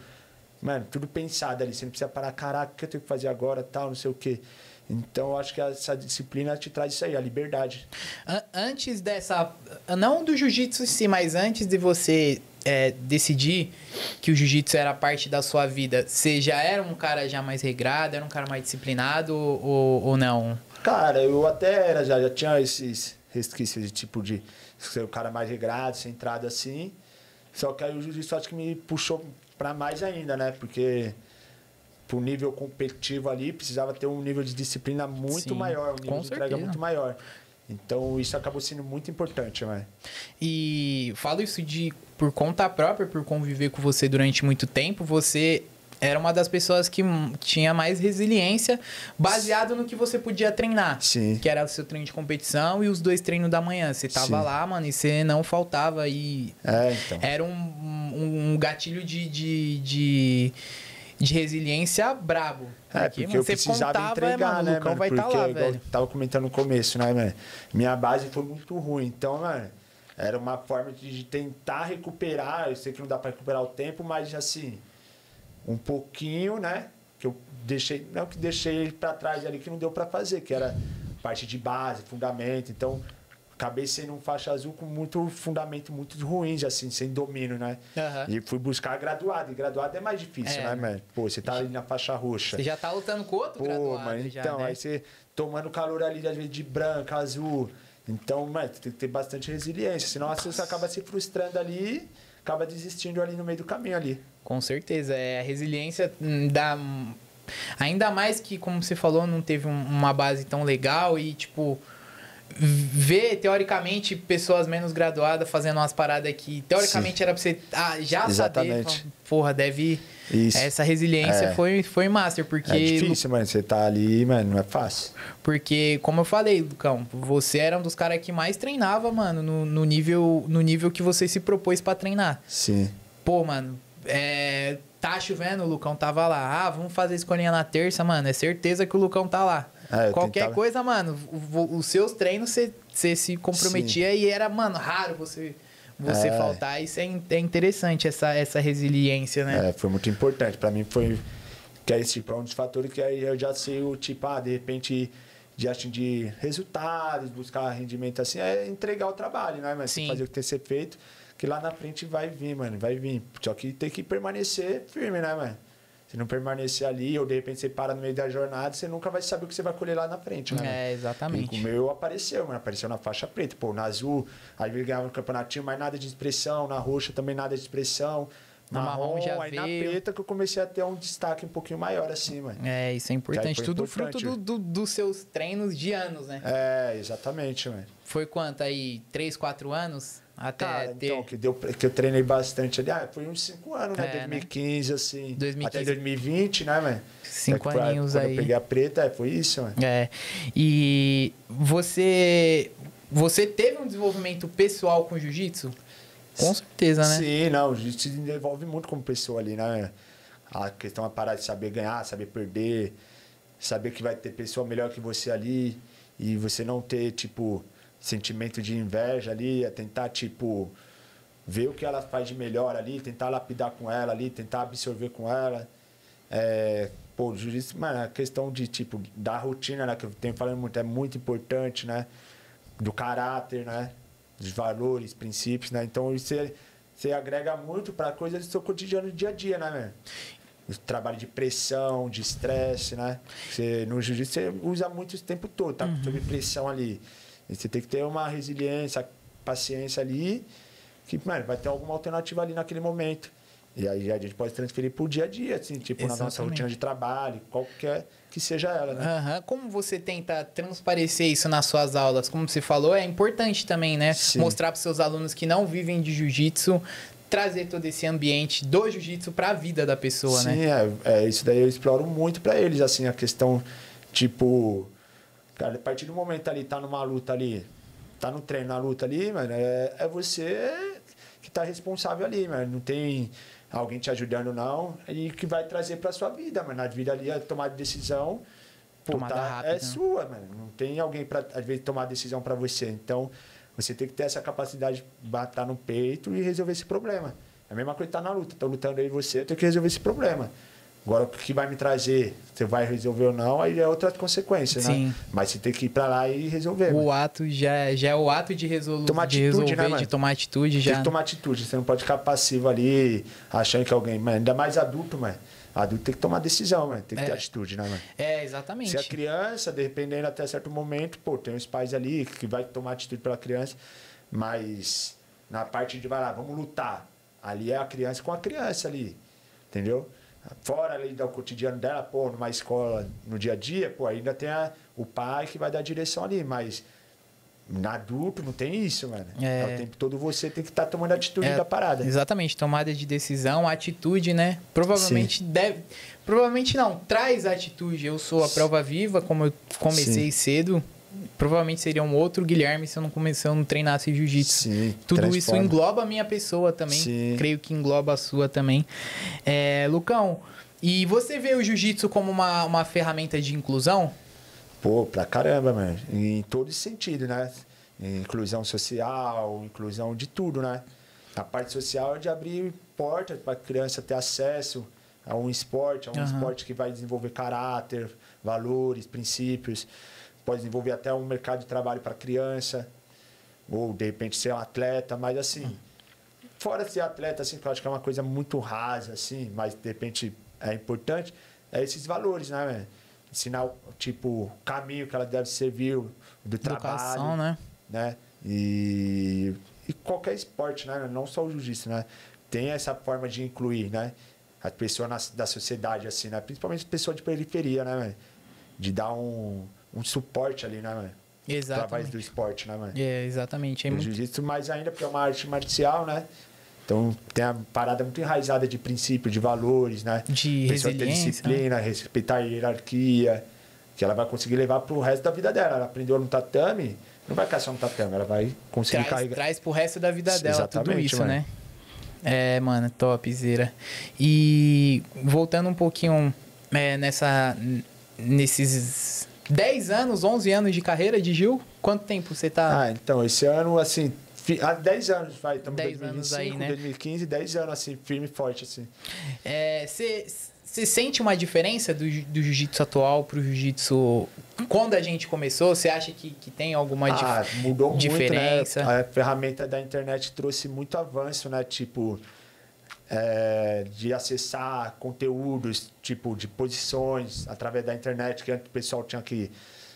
mano, tudo pensado ali, você não precisa parar, caraca, o que eu tenho que fazer agora, tal, não sei o quê. Então, eu acho que essa disciplina te traz isso aí, a liberdade. Antes dessa... Não do jiu-jitsu em si, mas antes de você decidir que o jiu-jitsu era parte da sua vida, você já era um cara já mais regrado, era um cara mais disciplinado ou não? Cara, eu até era, já tinha esses resquícios de tipo de ser o cara mais regrado, centrado assim. Só que aí o jiu-jitsu acho que me puxou pra mais ainda, né? Porque... pro nível competitivo ali, precisava ter um nível de disciplina muito maior, um nível de entrega muito maior. Então, isso acabou sendo muito importante, né? E falo isso por conta própria, por conviver com você durante muito tempo, você era uma das pessoas que tinha mais resiliência baseado no que você podia treinar. Sim. Que era o seu treino de competição e os 2 treinos da manhã. Você tava lá, mano, e você não faltava. E então. era um gatilho de resiliência brabo. Porque eu precisava entregar, né, mano? Vai porque lá, eu velho. tava comentando no começo, né, mano? Minha base foi muito ruim. Então, mano, era uma forma de tentar recuperar. Eu sei que não dá pra recuperar o tempo, mas assim, um pouquinho, né? Que eu deixei, não que deixei pra trás ali que não deu pra fazer, que era parte de base, fundamento. Então, acabei sendo um faixa azul com muito fundamento, muito ruins, assim, sem domínio, né? Uhum. E fui buscar graduado. E graduado é mais difícil, né, mano? Pô, você tá ali na faixa roxa. Você já tá lutando com outro graduado, mano, já, então, né? aí você tomando calor ali, às vezes, de branca, azul. Então, mano, tem que ter bastante resiliência. Senão, você acaba se frustrando ali, acaba desistindo ali no meio do caminho ali. Com certeza. A resiliência dá... Ainda mais que, como você falou, não teve uma base tão legal e, tipo... ver, teoricamente, pessoas menos graduadas fazendo umas paradas que, teoricamente, era pra você já Exatamente. saber. Porra, deve... Isso. Essa resiliência foi master, porque... É difícil, mano. Você tá ali, mano, não é fácil. Porque, como eu falei, Lucão, você era um dos caras que mais treinava, mano, no nível que você se propôs pra treinar. Sim. Pô, mano, tá chovendo, o Lucão tava lá. Ah, vamos fazer escolinha na terça, mano. É certeza que o Lucão tá lá. Qualquer coisa, mano, os seus treinos você se comprometia. Sim. E era, mano, raro você faltar. Isso é interessante, essa resiliência, né? Foi muito importante. Pra mim foi que é esse tipo, um dos fatores que aí eu já sei o tipo, de repente, de atingir resultados, buscar rendimento assim, é entregar o trabalho, né? Mas fazer o que tem que ser feito, que lá na frente vai vir, mano, vai vir. Só que tem que permanecer firme, né, mano? Se não permanecer ali, ou de repente você para no meio da jornada, você nunca vai saber o que você vai colher lá na frente, né? Exatamente. E o meu apareceu, mano. Apareceu na faixa preta. Pô, na azul, aí ele ganhava no campeonatinho, mas nada de expressão. Na roxa também nada de expressão. Na marrom já aí veio. Na preta que eu comecei a ter um destaque um pouquinho maior assim, mano. Isso é importante. Tudo importante. Fruto dos seus treinos de anos, né? Exatamente, mano. Foi quanto aí? 3, 4 anos? Até ter... Então, que eu treinei bastante ali. Foi uns 5 anos, né? 2015, assim. 2015. Até 2020, né, mano? 5 aninhos aí. Quando eu peguei a preta, foi isso, mano. E você teve um desenvolvimento pessoal com jiu-jitsu? Com certeza, né? Sim, não. O jiu-jitsu se desenvolve muito como pessoa ali, né? A questão é parar de saber ganhar, saber perder, saber que vai ter pessoa melhor que você ali e você não ter, tipo... sentimento de inveja ali, é tentar, tipo, ver o que ela faz de melhor ali, tentar lapidar com ela ali, tentar absorver com ela. Pô, o jiu-jitsu, mano, a questão de, tipo, da rotina, né, que eu tenho falando muito, é muito importante, né? Do caráter, né? Dos valores, princípios, né? Então, você agrega muito pra coisas do seu cotidiano, do dia a dia, né, velho? Trabalho de pressão, de estresse, né? No jiu-jitsu você usa muito esse tempo todo, tá sob pressão ali. E você tem que ter uma resiliência, paciência ali, que, mano, vai ter alguma alternativa ali naquele momento. E aí a gente pode transferir pro dia a dia, assim, tipo, na nossa rotina de trabalho, qualquer que seja ela, né? Como você tenta transparecer isso nas suas aulas? Como você falou, é importante também, né? Sim. Mostrar para seus alunos que não vivem de jiu-jitsu, trazer todo esse ambiente do jiu-jitsu para a vida da pessoa, né? Sim, isso daí eu exploro muito para eles, assim, a questão, tipo, cara, a partir do momento ali, tá numa luta ali, tá no treino, na luta ali, mano, é você que tá responsável ali, mano, não tem alguém te ajudando não, e que vai trazer pra sua vida, mano, a vida ali, a tomada de decisão, pô, rápida, é sua, mano, não tem alguém pra, às vezes, tomar decisão pra você, então você tem que ter essa capacidade de bater no peito e resolver esse problema. É a mesma coisa que tá na luta. Tô lutando aí você, eu tenho que resolver esse problema. Agora, o que vai me trazer, você vai resolver ou não, aí é outra consequência, Sim. né? Mas você tem que ir pra lá e resolver. O ato já é o ato de resolver, tomar atitude, né, de tomar atitude. Tem que tomar atitude. Você não pode ficar passivo ali, achando que alguém... Mano, ainda mais adulto, mano. Adulto tem que tomar decisão, mano. Tem que ter atitude, né, mano? Exatamente. Se a criança, dependendo até certo momento, pô, tem uns pais ali que vai tomar atitude pela criança, mas na parte de, vai lá, vamos lutar. Ali é a criança com a criança ali, entendeu? Fora ali do cotidiano dela, pô, numa escola, no dia a dia, pô, ainda tem o pai que vai dar direção ali, mas na adulto não tem isso, mano. O tempo todo você tem que estar tomando atitude da parada. Exatamente, tomada de decisão, atitude, né? Provavelmente provavelmente não, traz atitude. Eu sou a prova viva, como eu comecei cedo. Provavelmente seria um outro Guilherme se eu não treinasse jiu-jitsu. Tudo isso engloba a minha pessoa também. Sim. Creio que engloba a sua também. Lucão, e você vê o jiu-jitsu como uma ferramenta de inclusão? Pô, pra caramba, mano. Em todo sentido, né? Inclusão social, inclusão de tudo, né? A parte social é de abrir portas para a criança ter acesso a um esporte, esporte que vai desenvolver caráter, valores, princípios. Pode desenvolver até um mercado de trabalho para criança, ou de repente ser um atleta, mas assim, fora ser atleta, assim, que eu acho que é uma coisa muito rasa, assim, mas de repente é importante, é esses valores, né, velho? Ensinar, tipo, o caminho que ela deve servir do trabalho, né? E qualquer esporte, né? Não só o jiu-jitsu, né? Tem essa forma de incluir, né? As pessoas da sociedade, assim, né? Principalmente as pessoas de periferia, né, velho? De dar um suporte ali, né, mano? Exatamente. Através do esporte, né, mano? Exatamente. O jiu-jitsu mais ainda, porque é uma arte marcial, né? Então tem a parada muito enraizada de princípios, de valores, né? De pessoa ter disciplina, respeitar a hierarquia, que ela vai conseguir levar pro resto da vida dela. Ela aprendeu no tatame, não vai ficar só no tatame, ela vai conseguir carregar. Traz pro resto da vida dela tudo isso, mano. né? Mano, topzera. E voltando um pouquinho nesses 10 anos, 11 anos de carreira de Gil, quanto tempo você tá? Então, esse ano, assim, há 10 anos, vai, estamos em 2025, aí, né? 2015, 10 anos, assim, firme e forte, assim. Você sente uma diferença do jiu-jitsu atual pro jiu-jitsu quando a gente começou? Você acha que tem alguma mudou diferença? Muito, né? A ferramenta da internet trouxe muito avanço, né? Tipo, de acessar conteúdos, tipo, de posições através da internet, que antes o pessoal tinha que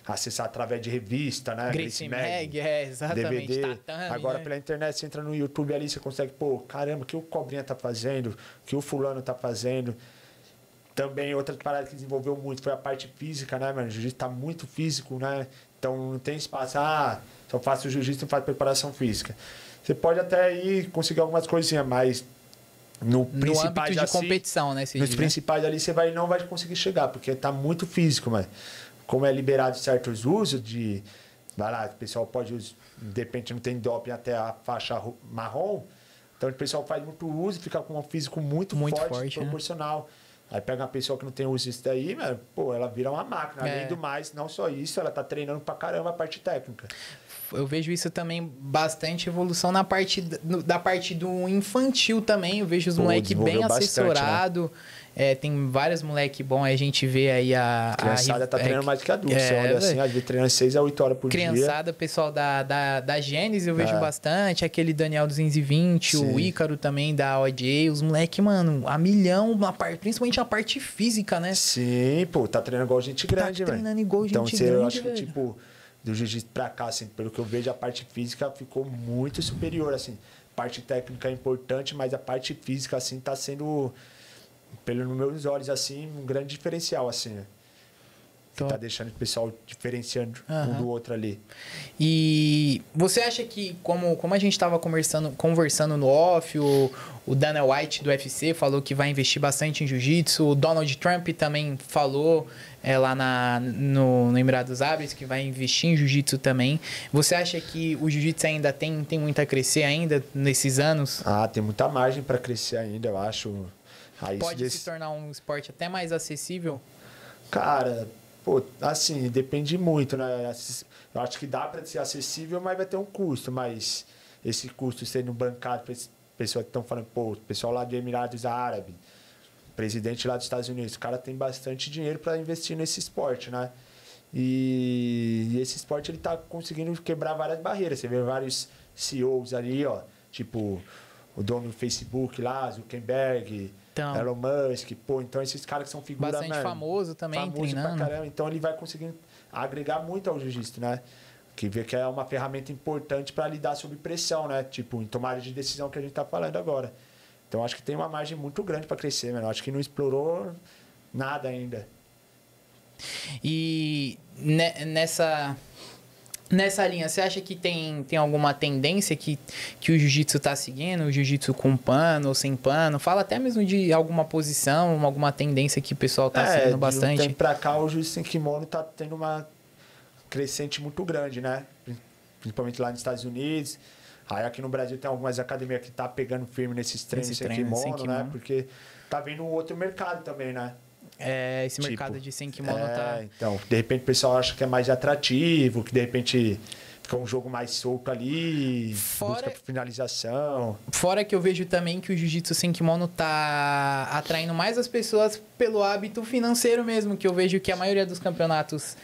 acessar através de revista, né? Gracie Mag, exatamente. DVD. Tatame, agora pela internet, você entra no YouTube ali, você consegue, pô, caramba, o que o Cobrinha tá fazendo, o que o fulano tá fazendo. Também outra parada que desenvolveu muito foi a parte física, né, mano? O jiu-jitsu tá muito físico, né? Então não tem espaço, só faço jiu-jitsu, não faço preparação física. Você pode até ir conseguir algumas coisinhas, mas no âmbito de competição, né? Nos principais ali você não vai conseguir chegar, porque tá muito físico, mano. Como é liberado certos usos vai lá, o pessoal pode usar, de repente não tem doping até a faixa marrom, então o pessoal faz muito uso, fica com um físico muito forte proporcional. Né? Aí pega uma pessoa que não tem uso disso daí, mano, pô, ela vira uma máquina. Além do mais, não só isso, ela tá treinando pra caramba a parte técnica. Eu vejo isso também, bastante evolução na parte da parte do infantil também. Eu vejo os moleques bem assessorados. Né? Tem vários moleques bons, a gente vê aí a criançada tá treinando mais do que adulto. Você olha assim, às vezes treinando 6 a 8 horas por dia. Criançada, pessoal da Gênesis, eu vejo bastante. Aquele Daniel 220, o Ícaro também da OJ. Os moleques, mano, a milhão, principalmente a parte física, né? Sim, pô, tá treinando igual gente grande, velho. Tá treinando igual gente grande, eu acho que, tipo, do jiu-jitsu pra cá, assim, pelo que eu vejo, a parte física ficou muito superior, assim. Parte técnica é importante, mas a parte física, assim, tá sendo, pelos meus olhos, assim, um grande diferencial, assim, né? Que tá deixando o pessoal diferenciando um do outro ali. E você acha que, como a gente estava conversando no off, o Dana White do UFC falou que vai investir bastante em jiu-jitsu, o Donald Trump também falou lá no Emirados Árabes que vai investir em jiu-jitsu também. Você acha que o jiu-jitsu ainda tem muito a crescer ainda nesses anos? Tem muita margem para crescer ainda, eu acho. Pode se tornar um esporte até mais acessível? Cara... Pô, assim, depende muito, né? Eu acho que dá para ser acessível, mas vai ter um custo. Mas esse custo sendo bancado para pessoas que estão falando, pô, o pessoal lá do Emirados Árabes, presidente lá dos Estados Unidos, o cara tem bastante dinheiro para investir nesse esporte, né? E esse esporte ele tá conseguindo quebrar várias barreiras. Você vê vários CEOs ali, ó, tipo o dono do Facebook lá, Zuckerberg, Elon Musk, pô, então esses caras que são figuras... Bastante famoso também, treinando. Pra caramba, então ele vai conseguindo agregar muito ao jiu-jitsu, né? Que vê que é uma ferramenta importante para lidar sob pressão, né? Tipo, em tomada de decisão que a gente tá falando agora. Então acho que tem uma margem muito grande para crescer, mano. Acho que não explorou nada ainda. E nessa linha, você acha que tem alguma tendência que o jiu-jitsu tá seguindo? O jiu-jitsu com pano ou sem pano? Fala até mesmo de alguma posição, alguma tendência que o pessoal tá seguindo bastante. De um tempo pra cá, o jiu-jitsu sem kimono tá tendo uma crescente muito grande, né? Principalmente lá nos Estados Unidos. Aí aqui no Brasil tem algumas academias que tá pegando firme nesses treinos sem kimono, né? Porque tá vendo um outro mercado também, né? Esse mercado de sem kimono tá... Então, de repente o pessoal acha que é mais atrativo, que de repente fica um jogo mais solto ali, busca por finalização. Fora que eu vejo também que o jiu-jitsu sem kimono tá atraindo mais as pessoas pelo hábito financeiro mesmo, que eu vejo que a maioria dos campeonatos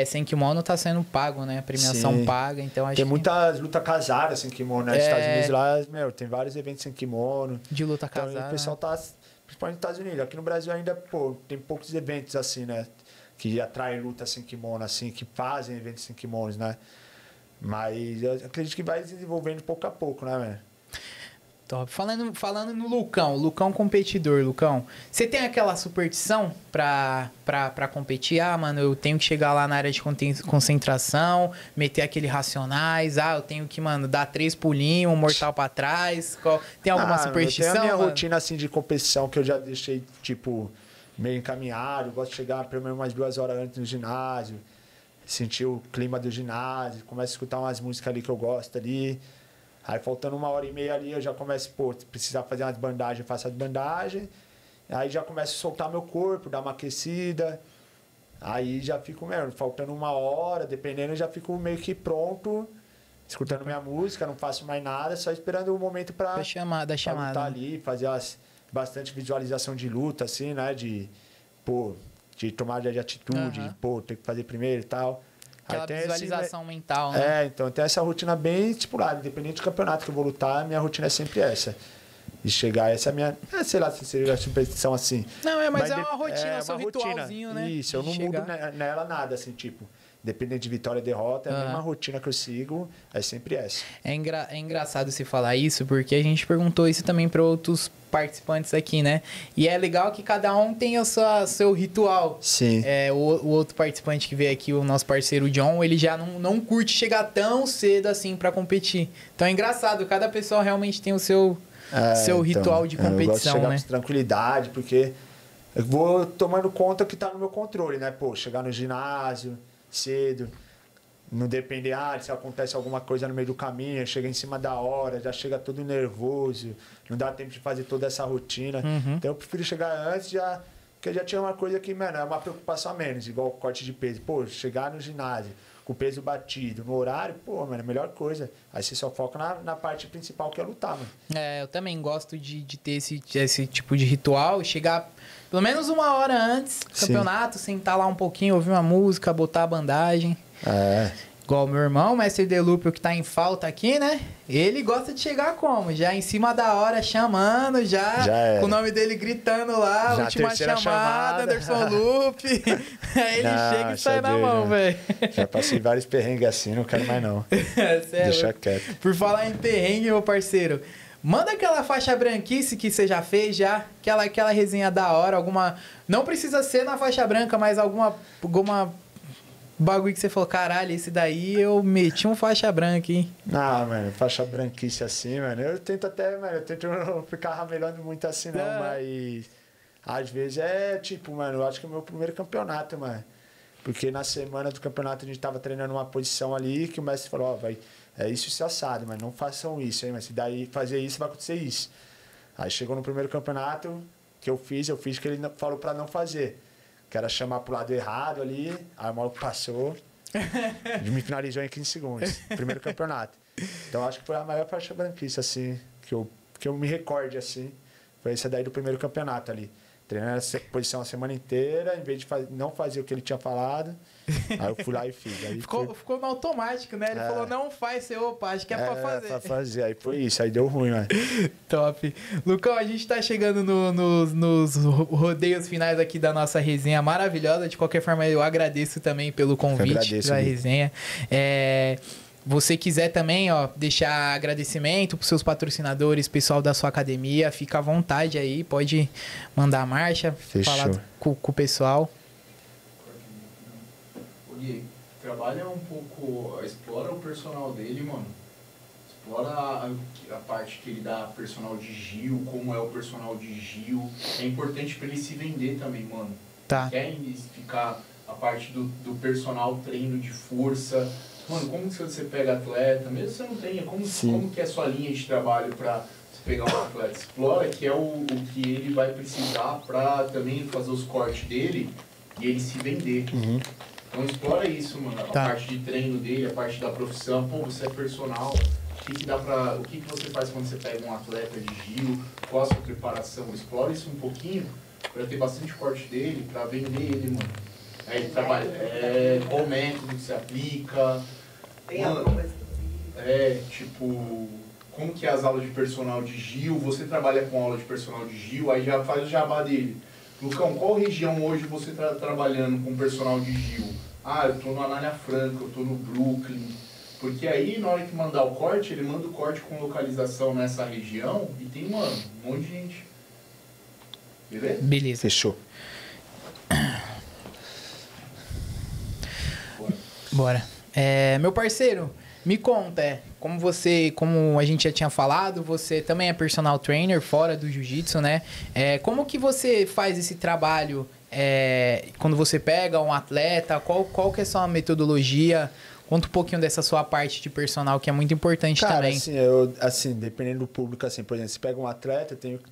sem kimono tá sendo pago, né? Premiação paga, então acho tem muitas lutas casadas sem kimono, né? Nos Estados Unidos lá, tem vários eventos sem kimono. De luta casada. Então o pessoal tá... Principalmente nos Estados Unidos. Aqui no Brasil ainda, pô, tem poucos eventos assim, né? Que atraem luta sem kimono, assim, que fazem eventos sem kimonos, né? Mas eu acredito que vai desenvolvendo pouco a pouco, né, velho? Top. Falando no Lucão competidor, Lucão, você tem aquela superstição pra competir? Mano, eu tenho que chegar lá na área de concentração, meter aquele racionais, eu tenho que, mano, dar 3 pulinhos, um mortal pra trás. Tem alguma superstição? Eu tenho a minha mano? rotina, assim, de competição que eu já deixei, tipo, meio encaminhado. Eu gosto de chegar pelo menos umas 2 horas antes no ginásio, sentir o clima do ginásio, começo a escutar umas músicas ali que eu gosto ali. Aí faltando 1h30 ali, eu já começo, precisar fazer umas bandagens, eu faço as bandagens. Aí já começo a soltar meu corpo, dar uma aquecida. Aí já fico mesmo, faltando 1 hora, dependendo, eu já fico meio que pronto, escutando minha música, não faço mais nada, só esperando o momento pra chamada. lutar ali, fazer bastante visualização de luta, assim, né? De tomada de atitude, ter que fazer primeiro e tal. Aquela visualização mental, né? Então tem essa rotina bem estipulada. Independente do campeonato que eu vou lutar, minha rotina é sempre essa. E chegar, essa é a minha... sei lá se seria a superstição assim. Não, mas é uma rotina, é um ritualzinho, né? Isso, eu não mudo nela nada, assim, tipo... Independente de vitória ou derrota, é a mesma rotina que eu sigo, é sempre essa. É engraçado você falar isso, porque a gente perguntou isso também para outros participantes aqui, né? E é legal que cada um tem o seu ritual. Sim. O outro participante que veio aqui, o nosso parceiro John, ele já não curte chegar tão cedo assim para competir. Então é engraçado, cada pessoa realmente tem o seu ritual de competição, eu gosto de chegar né? com tranquilidade, porque eu vou tomando conta que tá no meu controle, né? Chegar no ginásio cedo, Não depender, se acontece alguma coisa no meio do caminho, chega em cima da hora, já chega todo nervoso, não dá tempo de fazer toda essa rotina. Então eu prefiro chegar antes, porque já tinha uma coisa que, mano, é uma preocupação a menos, igual o corte de peso. Pô, chegar no ginásio com o peso batido, no horário, pô, mano, é a melhor coisa. Aí você só foca na parte principal que é lutar, mano. Eu também gosto de ter esse tipo de ritual, chegar pelo menos uma hora antes do campeonato, sentar lá um pouquinho, ouvir uma música, botar a bandagem. Igual o meu irmão, o mestre Delúpio, que tá em falta aqui, né? Ele gosta de chegar como? Já em cima da hora, chamando, com o nome dele gritando lá, já última chamada, Anderson Lupe. Aí ele chega e sai na mão, velho. Já passei vários perrengues assim, não quero mais não. Deixa quieto. Por falar em perrengue, meu parceiro, manda aquela faixa branquice que você já fez aquela resenha da hora, alguma... Não precisa ser na faixa branca, mas alguma bagulho que você falou, caralho, esse daí eu meti um faixa branca, hein? Mano, faixa branquice assim, mano. Eu tento não ficar ramelando muito assim, não, mas às vezes tipo, mano, eu acho que é o meu primeiro campeonato, mano. Porque na semana do campeonato a gente tava treinando uma posição ali que o mestre falou, é isso e se assado, mas não façam isso, hein, mas se daí fazer isso, vai acontecer isso. Aí chegou no primeiro campeonato que eu fiz que ele falou pra não fazer. Que era chamar pro lado errado ali, aí o maluco passou e me finalizou em 15 segundos. Primeiro campeonato. Então acho que foi a maior faixa branquice, assim, que eu me recorde, assim. Foi essa daí do primeiro campeonato ali. Treinando essa posição a semana inteira, em vez de não fazer o que ele tinha falado, aí eu fui lá e fiz. Aí ficou no automático, né? Ele falou, não faz, acho que é pra fazer. É pra fazer, aí foi isso, aí deu ruim, mano. Top. Lucão, a gente tá chegando nos rodeios finais aqui da nossa resenha maravilhosa. De qualquer forma, eu agradeço também pelo convite da resenha. Você quiser também, deixar agradecimento pros seus patrocinadores, pessoal da sua academia, fica à vontade aí, pode mandar a marcha, falar com o pessoal. Ô Gui, trabalha um pouco, explora o personal dele, mano. Explora a parte que ele dá personal de Gil, como é o personal de Gil. É importante pra ele se vender também, mano. Tá. Quer ficar a parte do personal treino de força. Mano, como que você pega atleta, mesmo se você não tenha, como que é a sua linha de trabalho para você pegar um atleta? Explora que é o que ele vai precisar para também fazer os cortes dele e ele se vender. Então explora isso, mano, a parte de treino dele, a parte da profissão. Pô, você é personal, o que você faz quando você pega um atleta de Gil, qual a sua preparação? Explora isso um pouquinho para ter bastante corte dele, para vender ele, mano. Aí ele trabalha, qual método que você aplica. Tem a promessa. Tipo, como que é as aulas de personal de Gil? Você trabalha com aula de personal de Gil, aí já faz o jabá dele. Lucão, qual região hoje você está trabalhando com personal de Gil? Eu tô no Anália Franca, eu tô no Brooklyn. Porque aí, na hora que mandar o corte, ele manda o corte com localização nessa região e tem, mano, um monte de gente. Beleza? Beleza. Fechou. Bora. Meu parceiro, me conta, como a gente já tinha falado, você também é personal trainer fora do jiu-jitsu, né? Como que você faz esse trabalho quando você pega um atleta? Qual que é a sua metodologia? Conta um pouquinho dessa sua parte de personal, que é muito importante também. Assim, dependendo do público, assim, por exemplo, se pega um atleta, eu tenho que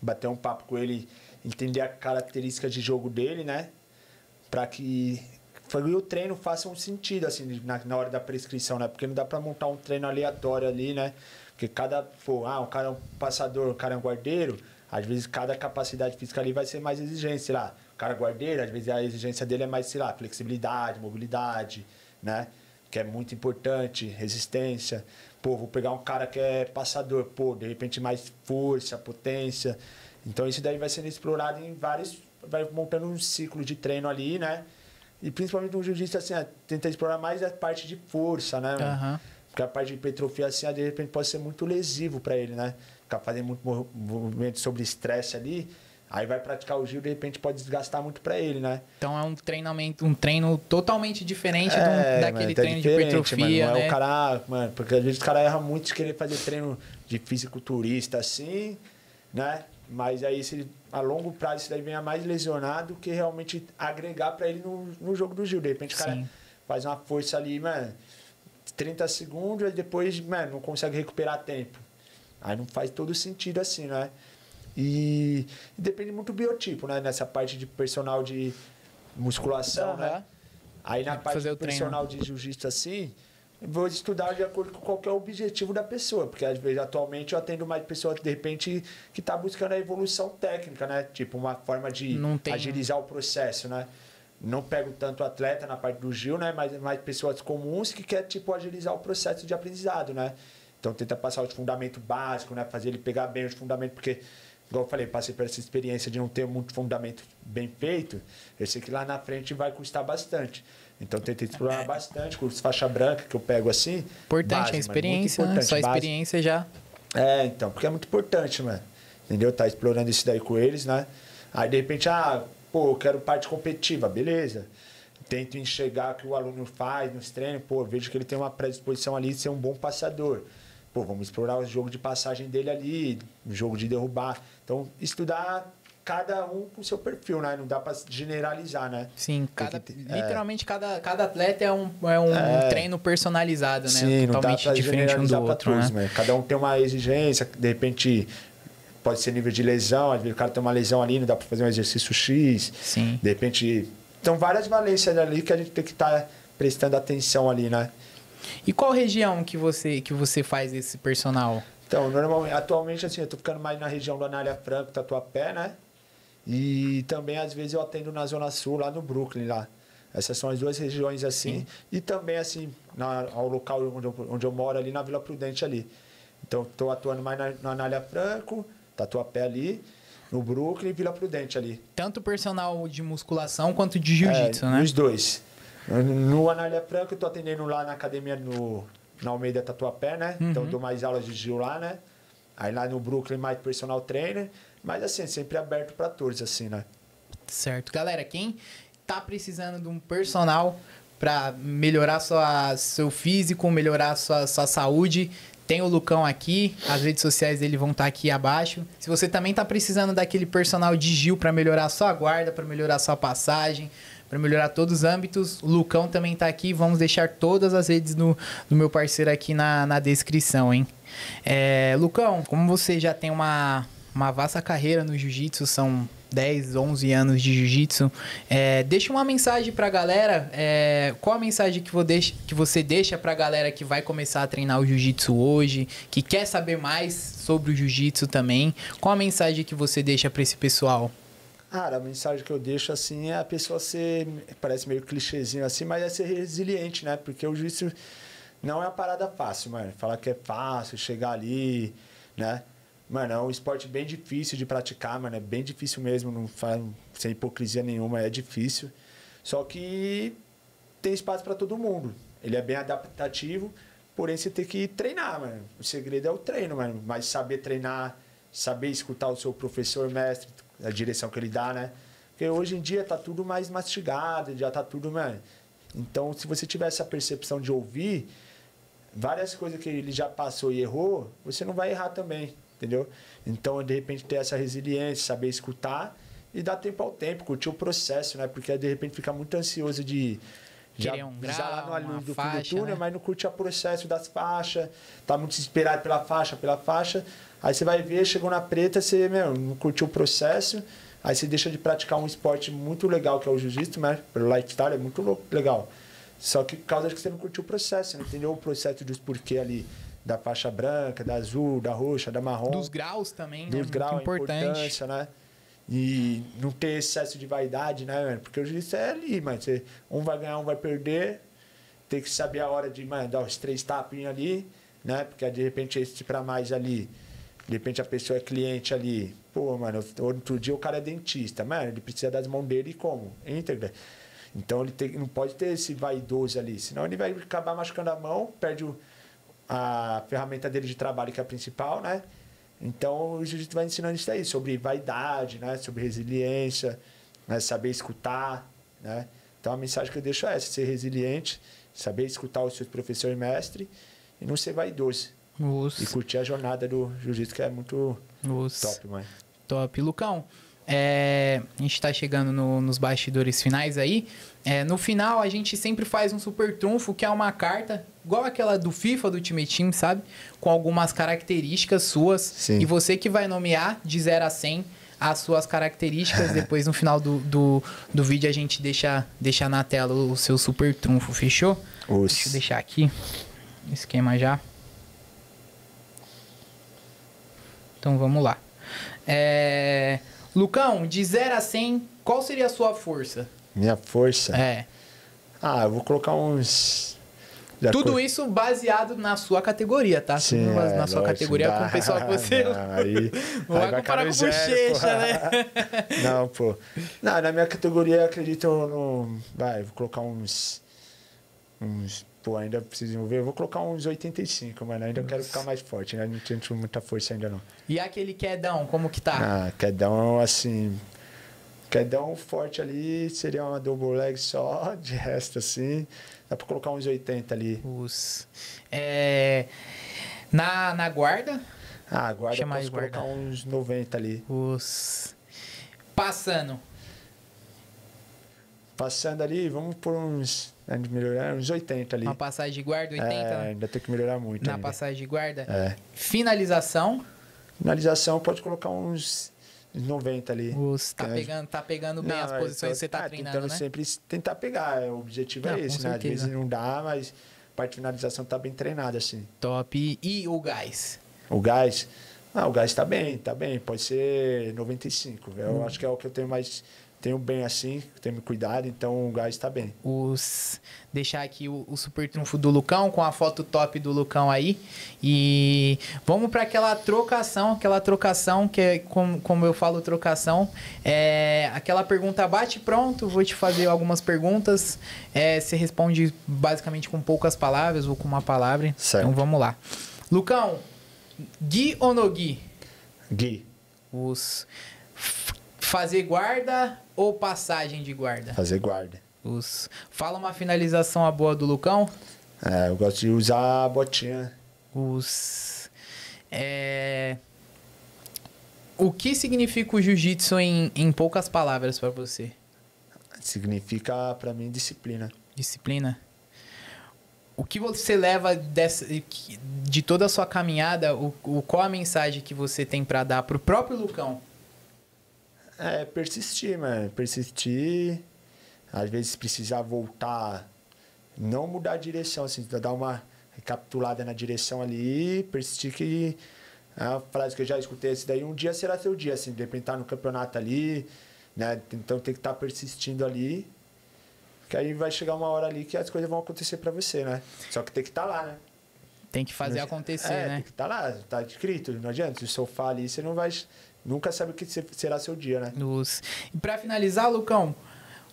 bater um papo com ele, entender a característica de jogo dele, né? Pra que o treino faça um sentido, assim, na hora da prescrição, né? Porque não dá pra montar um treino aleatório ali, né? Porque o cara é um passador, o cara é um guardeiro, às vezes cada capacidade física ali vai ser mais exigente, sei lá. O cara é guardeiro, às vezes a exigência dele é mais, sei lá, flexibilidade, mobilidade, né? Que é muito importante, resistência. Vou pegar um cara que é passador, de repente mais força, potência. Então isso daí vai sendo explorado em vários, vai montando um ciclo de treino ali, né? E principalmente no jiu-jitsu, assim, tenta explorar mais a parte de força, né? Porque a parte de hipertrofia, assim, de repente pode ser muito lesivo para ele, né? Ficar fazendo muito movimento sobre estresse ali, aí vai praticar o Gil, de repente pode desgastar muito para ele, né? Então é um treino totalmente diferente daquele treino de hipertrofia, mano, não né? É o cara, mano, porque às vezes o cara erra muito de querer fazer treino de fisiculturista assim, né? Mas aí, a longo prazo, isso daí venha mais lesionado que realmente agregar para ele no jogo do Gil. De repente, o cara faz uma força ali, mano, 30 segundos, e depois, mano, não consegue recuperar tempo. Aí não faz todo sentido assim, né? E depende muito do biotipo, né? Nessa parte de personal de musculação, né? Aí na parte de personal de jiu-jitsu assim, vou estudar de acordo com qual que é o objetivo da pessoa. Porque às vezes, atualmente, eu atendo mais pessoas, de repente, que tá buscando a evolução técnica, né? Tipo, uma forma de agilizar o processo, né? Não pego tanto atleta na parte do Gil, né? Mas mais pessoas comuns que quer, tipo, agilizar o processo de aprendizado, né? Então, tenta passar o fundamento básico, né? Fazer ele pegar bem os fundamentos, porque... Igual eu falei, passei por essa experiência de não ter muito fundamento bem feito. Eu sei que lá na frente vai custar bastante. Então, tentei explorar bastante. Curso faixa branca, que eu pego assim. Importante, base, a experiência, importante, né? Só a experiência já. Então, porque é muito importante, mano. Entendeu? Tá explorando isso daí com eles, né? Aí, de repente, eu quero parte competitiva, beleza. Tento enxergar o que o aluno faz nos treinos. Vejo que ele tem uma predisposição ali de ser um bom passador. Vamos explorar o jogo de passagem dele ali, o jogo de derrubar. Então, estudar cada um com o seu perfil, né? Não dá para generalizar, né? Sim, literalmente cada atleta é um treino personalizado, né? Sim, totalmente não dá diferente um do outro, todos, né? Cada um tem uma exigência, de repente pode ser nível de lesão, às vezes o cara tem uma lesão ali, não dá para fazer um exercício X. Sim. De repente, então várias valências ali que a gente tem que estar prestando atenção ali, né? E qual região que você faz esse personal? Então, normalmente, atualmente, assim, eu tô ficando mais na região do Anália Franco, Tatuapé, né? E também, às vezes, eu atendo na Zona Sul, lá no Brooklyn, lá. Essas são as duas regiões, assim. Sim. E também, assim, ao local onde eu moro, ali na Vila Prudente, ali. Então, tô atuando mais na Anália Franco, Tatuapé ali, no Brooklyn e Vila Prudente, ali. Tanto personal de musculação quanto de jiu-jitsu, né? Os dois. No Anália Franco, eu tô atendendo lá na academia na Almeida Tatuapé, né? Então, eu dou mais aulas de Gil lá, né? Aí lá no Brooklyn, mais personal trainer. Mas, assim, sempre aberto para todos, assim, né? Certo. Galera, quem tá precisando de um personal para melhorar seu físico, melhorar sua saúde, tem o Lucão aqui. As redes sociais dele vão estar aqui abaixo. Se você também tá precisando daquele personal de Gil para melhorar a sua guarda, para melhorar a sua passagem, para melhorar todos os âmbitos, o Lucão também tá aqui. Vamos deixar todas as redes do meu parceiro aqui na descrição, hein? Lucão, como você já tem uma vasta carreira no jiu-jitsu, são 10, 11 anos de jiu-jitsu, deixa uma mensagem pra galera. Qual a mensagem que você deixa pra galera que vai começar a treinar o jiu-jitsu hoje, que quer saber mais sobre o jiu-jitsu também? Qual a mensagem que você deixa pra esse pessoal? Cara, a mensagem que eu deixo, assim, é a pessoa ser... Parece meio clichêzinho assim, mas é ser resiliente, né? Porque o jiu-jitsu não é uma parada fácil, mano. Falar que é fácil, chegar ali, né? Mano, é um esporte bem difícil de praticar, mano. É bem difícil mesmo, não faz sem hipocrisia nenhuma, é difícil. Só que tem espaço para todo mundo. Ele é bem adaptativo, porém você tem que treinar, mano. O segredo é o treino, mano. Mas saber treinar, saber escutar o seu professor, mestre, a direção que ele dá, né? Porque hoje em dia tá tudo mais mastigado, já tá tudo, mano. Então, se você tiver essa percepção de ouvir várias coisas que ele já passou e errou, você não vai errar também, entendeu? Então, de repente, ter essa resiliência, saber escutar e dar tempo ao tempo, curtir o processo, né? Porque, de repente, fica muito ansioso de pisar lá no do faixa, fim do túnel, né? Mas não curte o processo das faixas, tá muito desesperado pela faixa. Aí você vai ver, chegou na preta, você não curtiu o processo, aí você deixa de praticar um esporte muito legal, que é o jiu-jitsu, né? Pelo lifestyle, é muito legal. Só que por causa que você não curtiu o processo, você não entendeu o processo dos porquê ali, da faixa branca, da azul, da roxa, da marrom. Dos graus também, dos né? Graus, muito importante. A importância, né? E não ter excesso de vaidade, né, mano? Porque o jiu-jitsu é ali, mano. Um vai ganhar, um vai perder. Tem que saber a hora de, mano, dar os 3 tapinhos ali, né? Porque de repente esse pra mais ali. De repente a pessoa é cliente ali. Pô, mano, outro dia o cara é dentista. Mano, ele precisa das mãos dele como? Íntegra. Então ele não pode ter esse vaidoso ali. Senão ele vai acabar machucando a mão, perde a ferramenta dele de trabalho, que é a principal, né? Então o jiu-jitsu vai ensinando isso aí, sobre vaidade, né? Sobre resiliência, né? Saber escutar, né? Então a mensagem que eu deixo é essa: ser resiliente, saber escutar os seus professores e mestres e não ser vaidoso. Nossa. E curtir a jornada do jiu-jitsu, que é muito Nossa. top, mano. Top. Lucão, A gente tá chegando nos bastidores finais aí. No final, a gente sempre faz um super trunfo, que é uma carta, igual aquela do FIFA, do Ultimate Team, sabe? Com algumas características suas. Sim. E você que vai nomear de 0 a 100 as suas características. Depois, no final do vídeo, a gente deixa na tela o seu super trunfo, fechou? Deixa eu deixar aqui. Esquema já. Então, vamos lá. Lucão, de 0 a 100, qual seria a sua força? Minha força? Eu vou colocar uns... Tudo isso baseado na sua categoria, tá? Sim, tudo na sua categoria, com o pessoal que você... Aí vai comparar com bochecha, né? Não, pô. Não, na minha categoria, acredito no... vou colocar uns... Pô, ainda preciso ver. Eu vou colocar uns 85, mano. Ainda quero ficar mais forte, né? Não tenho muita força ainda, não. E aquele quedão, como que tá? Quedão, assim... Quedão forte ali seria uma double leg só. De resto, assim... Dá pra colocar uns 80 ali. Na guarda? A guarda posso colocar uns 90 ali. Passando ali, vamos por uns... melhorar uns 80 ali. Uma passagem de guarda, 80? Ainda tem que melhorar muito. Na passagem de guarda? Finalização pode colocar uns 90 ali. Tá pegando bem as posições que você tá treinando, tentando né? sempre tentar pegar. O objetivo é esse, né? Às vezes não dá, mas a parte de finalização tá bem treinada, assim. Top. E o gás? O gás? O gás tá bem. Pode ser 95. Eu acho que é o que eu tenho mais... Tenho bem assim, tenho cuidado, então o gás tá bem. Deixar aqui o super trunfo do Lucão, com a foto top do Lucão aí. E vamos para aquela trocação que é, como eu falo, trocação. Aquela pergunta bate pronto, vou te fazer algumas perguntas. Você responde basicamente com poucas palavras ou com uma palavra. Certo. Então vamos lá. Lucão, Gui ou no Gui? Gui. Fazer guarda ou passagem de guarda? Fazer guarda. Fala uma finalização boa do Lucão. Eu gosto de usar a botinha. O que significa o jiu-jitsu em poucas palavras para você? Significa, para mim, disciplina. Disciplina? O que você leva de toda a sua caminhada? Qual a mensagem que você tem para dar pro próprio Lucão? Persistir, mano. Persistir. Às vezes precisar voltar. Não mudar a direção, assim. Dar uma recapitulada na direção ali. Persistir que... É uma frase que eu já escutei. Esse daí, um dia será seu dia, assim. De repente tá no campeonato ali, né? Então tem que estar persistindo ali. Que aí vai chegar uma hora ali que as coisas vão acontecer pra você, né? Só que tem que estar lá, né? Tem que fazer acontecer, né? Tem que estar lá. Tá escrito. Não adianta. Se o sofá ali, você não vai... Nunca sabe o que será seu dia, né? E pra finalizar, Lucão,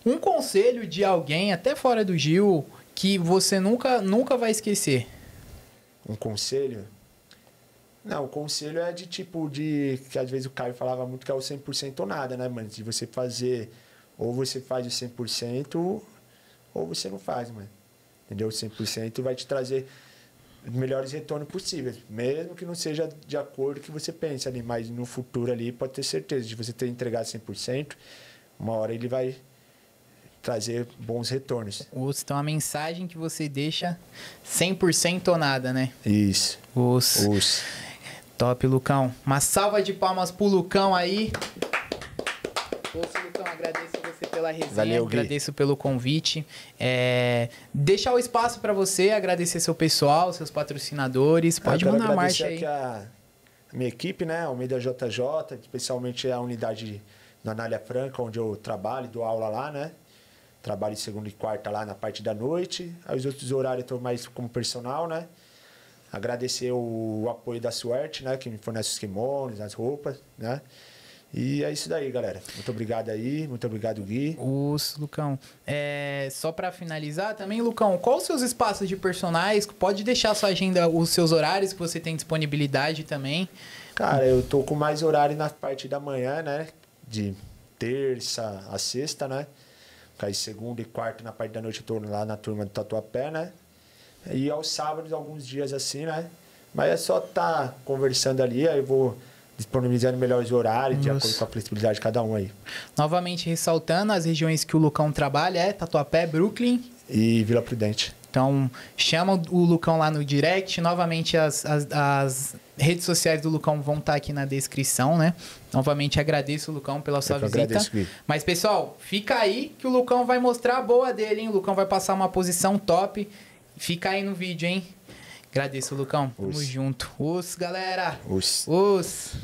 um conselho de alguém, até fora do Gil, que você nunca vai esquecer. Um conselho? Não, o conselho é de tipo de... Que às vezes o Caio falava muito que é o 100% ou nada, né, mano? De você fazer... Ou você faz o 100% ou você não faz, mano. Entendeu? O 100% vai te trazer... melhores retornos possíveis, mesmo que não seja de acordo com o que você pensa ali, mas no futuro ali pode ter certeza de você ter entregado 100%, uma hora ele vai trazer bons retornos. Então a mensagem que você deixa 100% ou nada, né? Isso. Top, Lucão. Uma salva de palmas pro Lucão aí. Lucão, agradeço você pela resenha. Valeu, Gui. Agradeço pelo convite. Deixar o espaço para você, agradecer seu pessoal, seus patrocinadores. Pode mandar a marcha aí. Aqui a minha equipe, né? Almeida JJ, especialmente a unidade na Anália Franca, onde eu trabalho, dou aula lá, né? Trabalho segunda e quarta lá na parte da noite. Aí os outros horários eu tô mais como personal, né? Agradecer o apoio da Suerte, né? Que me fornece os kimonos, as roupas, né? E é isso daí, galera. Muito obrigado aí. Muito obrigado, Gui. Lucão. Só para finalizar também, Lucão, quais os seus espaços de personagens? Pode deixar a sua agenda, os seus horários que você tem disponibilidade também. Cara, eu tô com mais horário na parte da manhã, né? De terça a sexta, né? Aí segunda e quarta na parte da noite eu tô lá na turma do Tatuapé, né? E aos sábados, alguns dias assim, né? Mas é só tá conversando ali, aí eu vou disponibilizando melhores horários, de acordo com a flexibilidade de cada um aí. Novamente ressaltando, as regiões que o Lucão trabalha é Tatuapé, Brooklyn e Vila Prudente. Então, chama o Lucão lá no direct. Novamente, as redes sociais do Lucão vão estar aqui na descrição, né? Novamente, agradeço o Lucão pela sua visita. Agradeço, Gui. Mas, pessoal, fica aí que o Lucão vai mostrar a boa dele, hein? O Lucão vai passar uma posição top. Fica aí no vídeo, hein? Agradeço, Lucão. Tamo junto. Os, galera. Os. Os.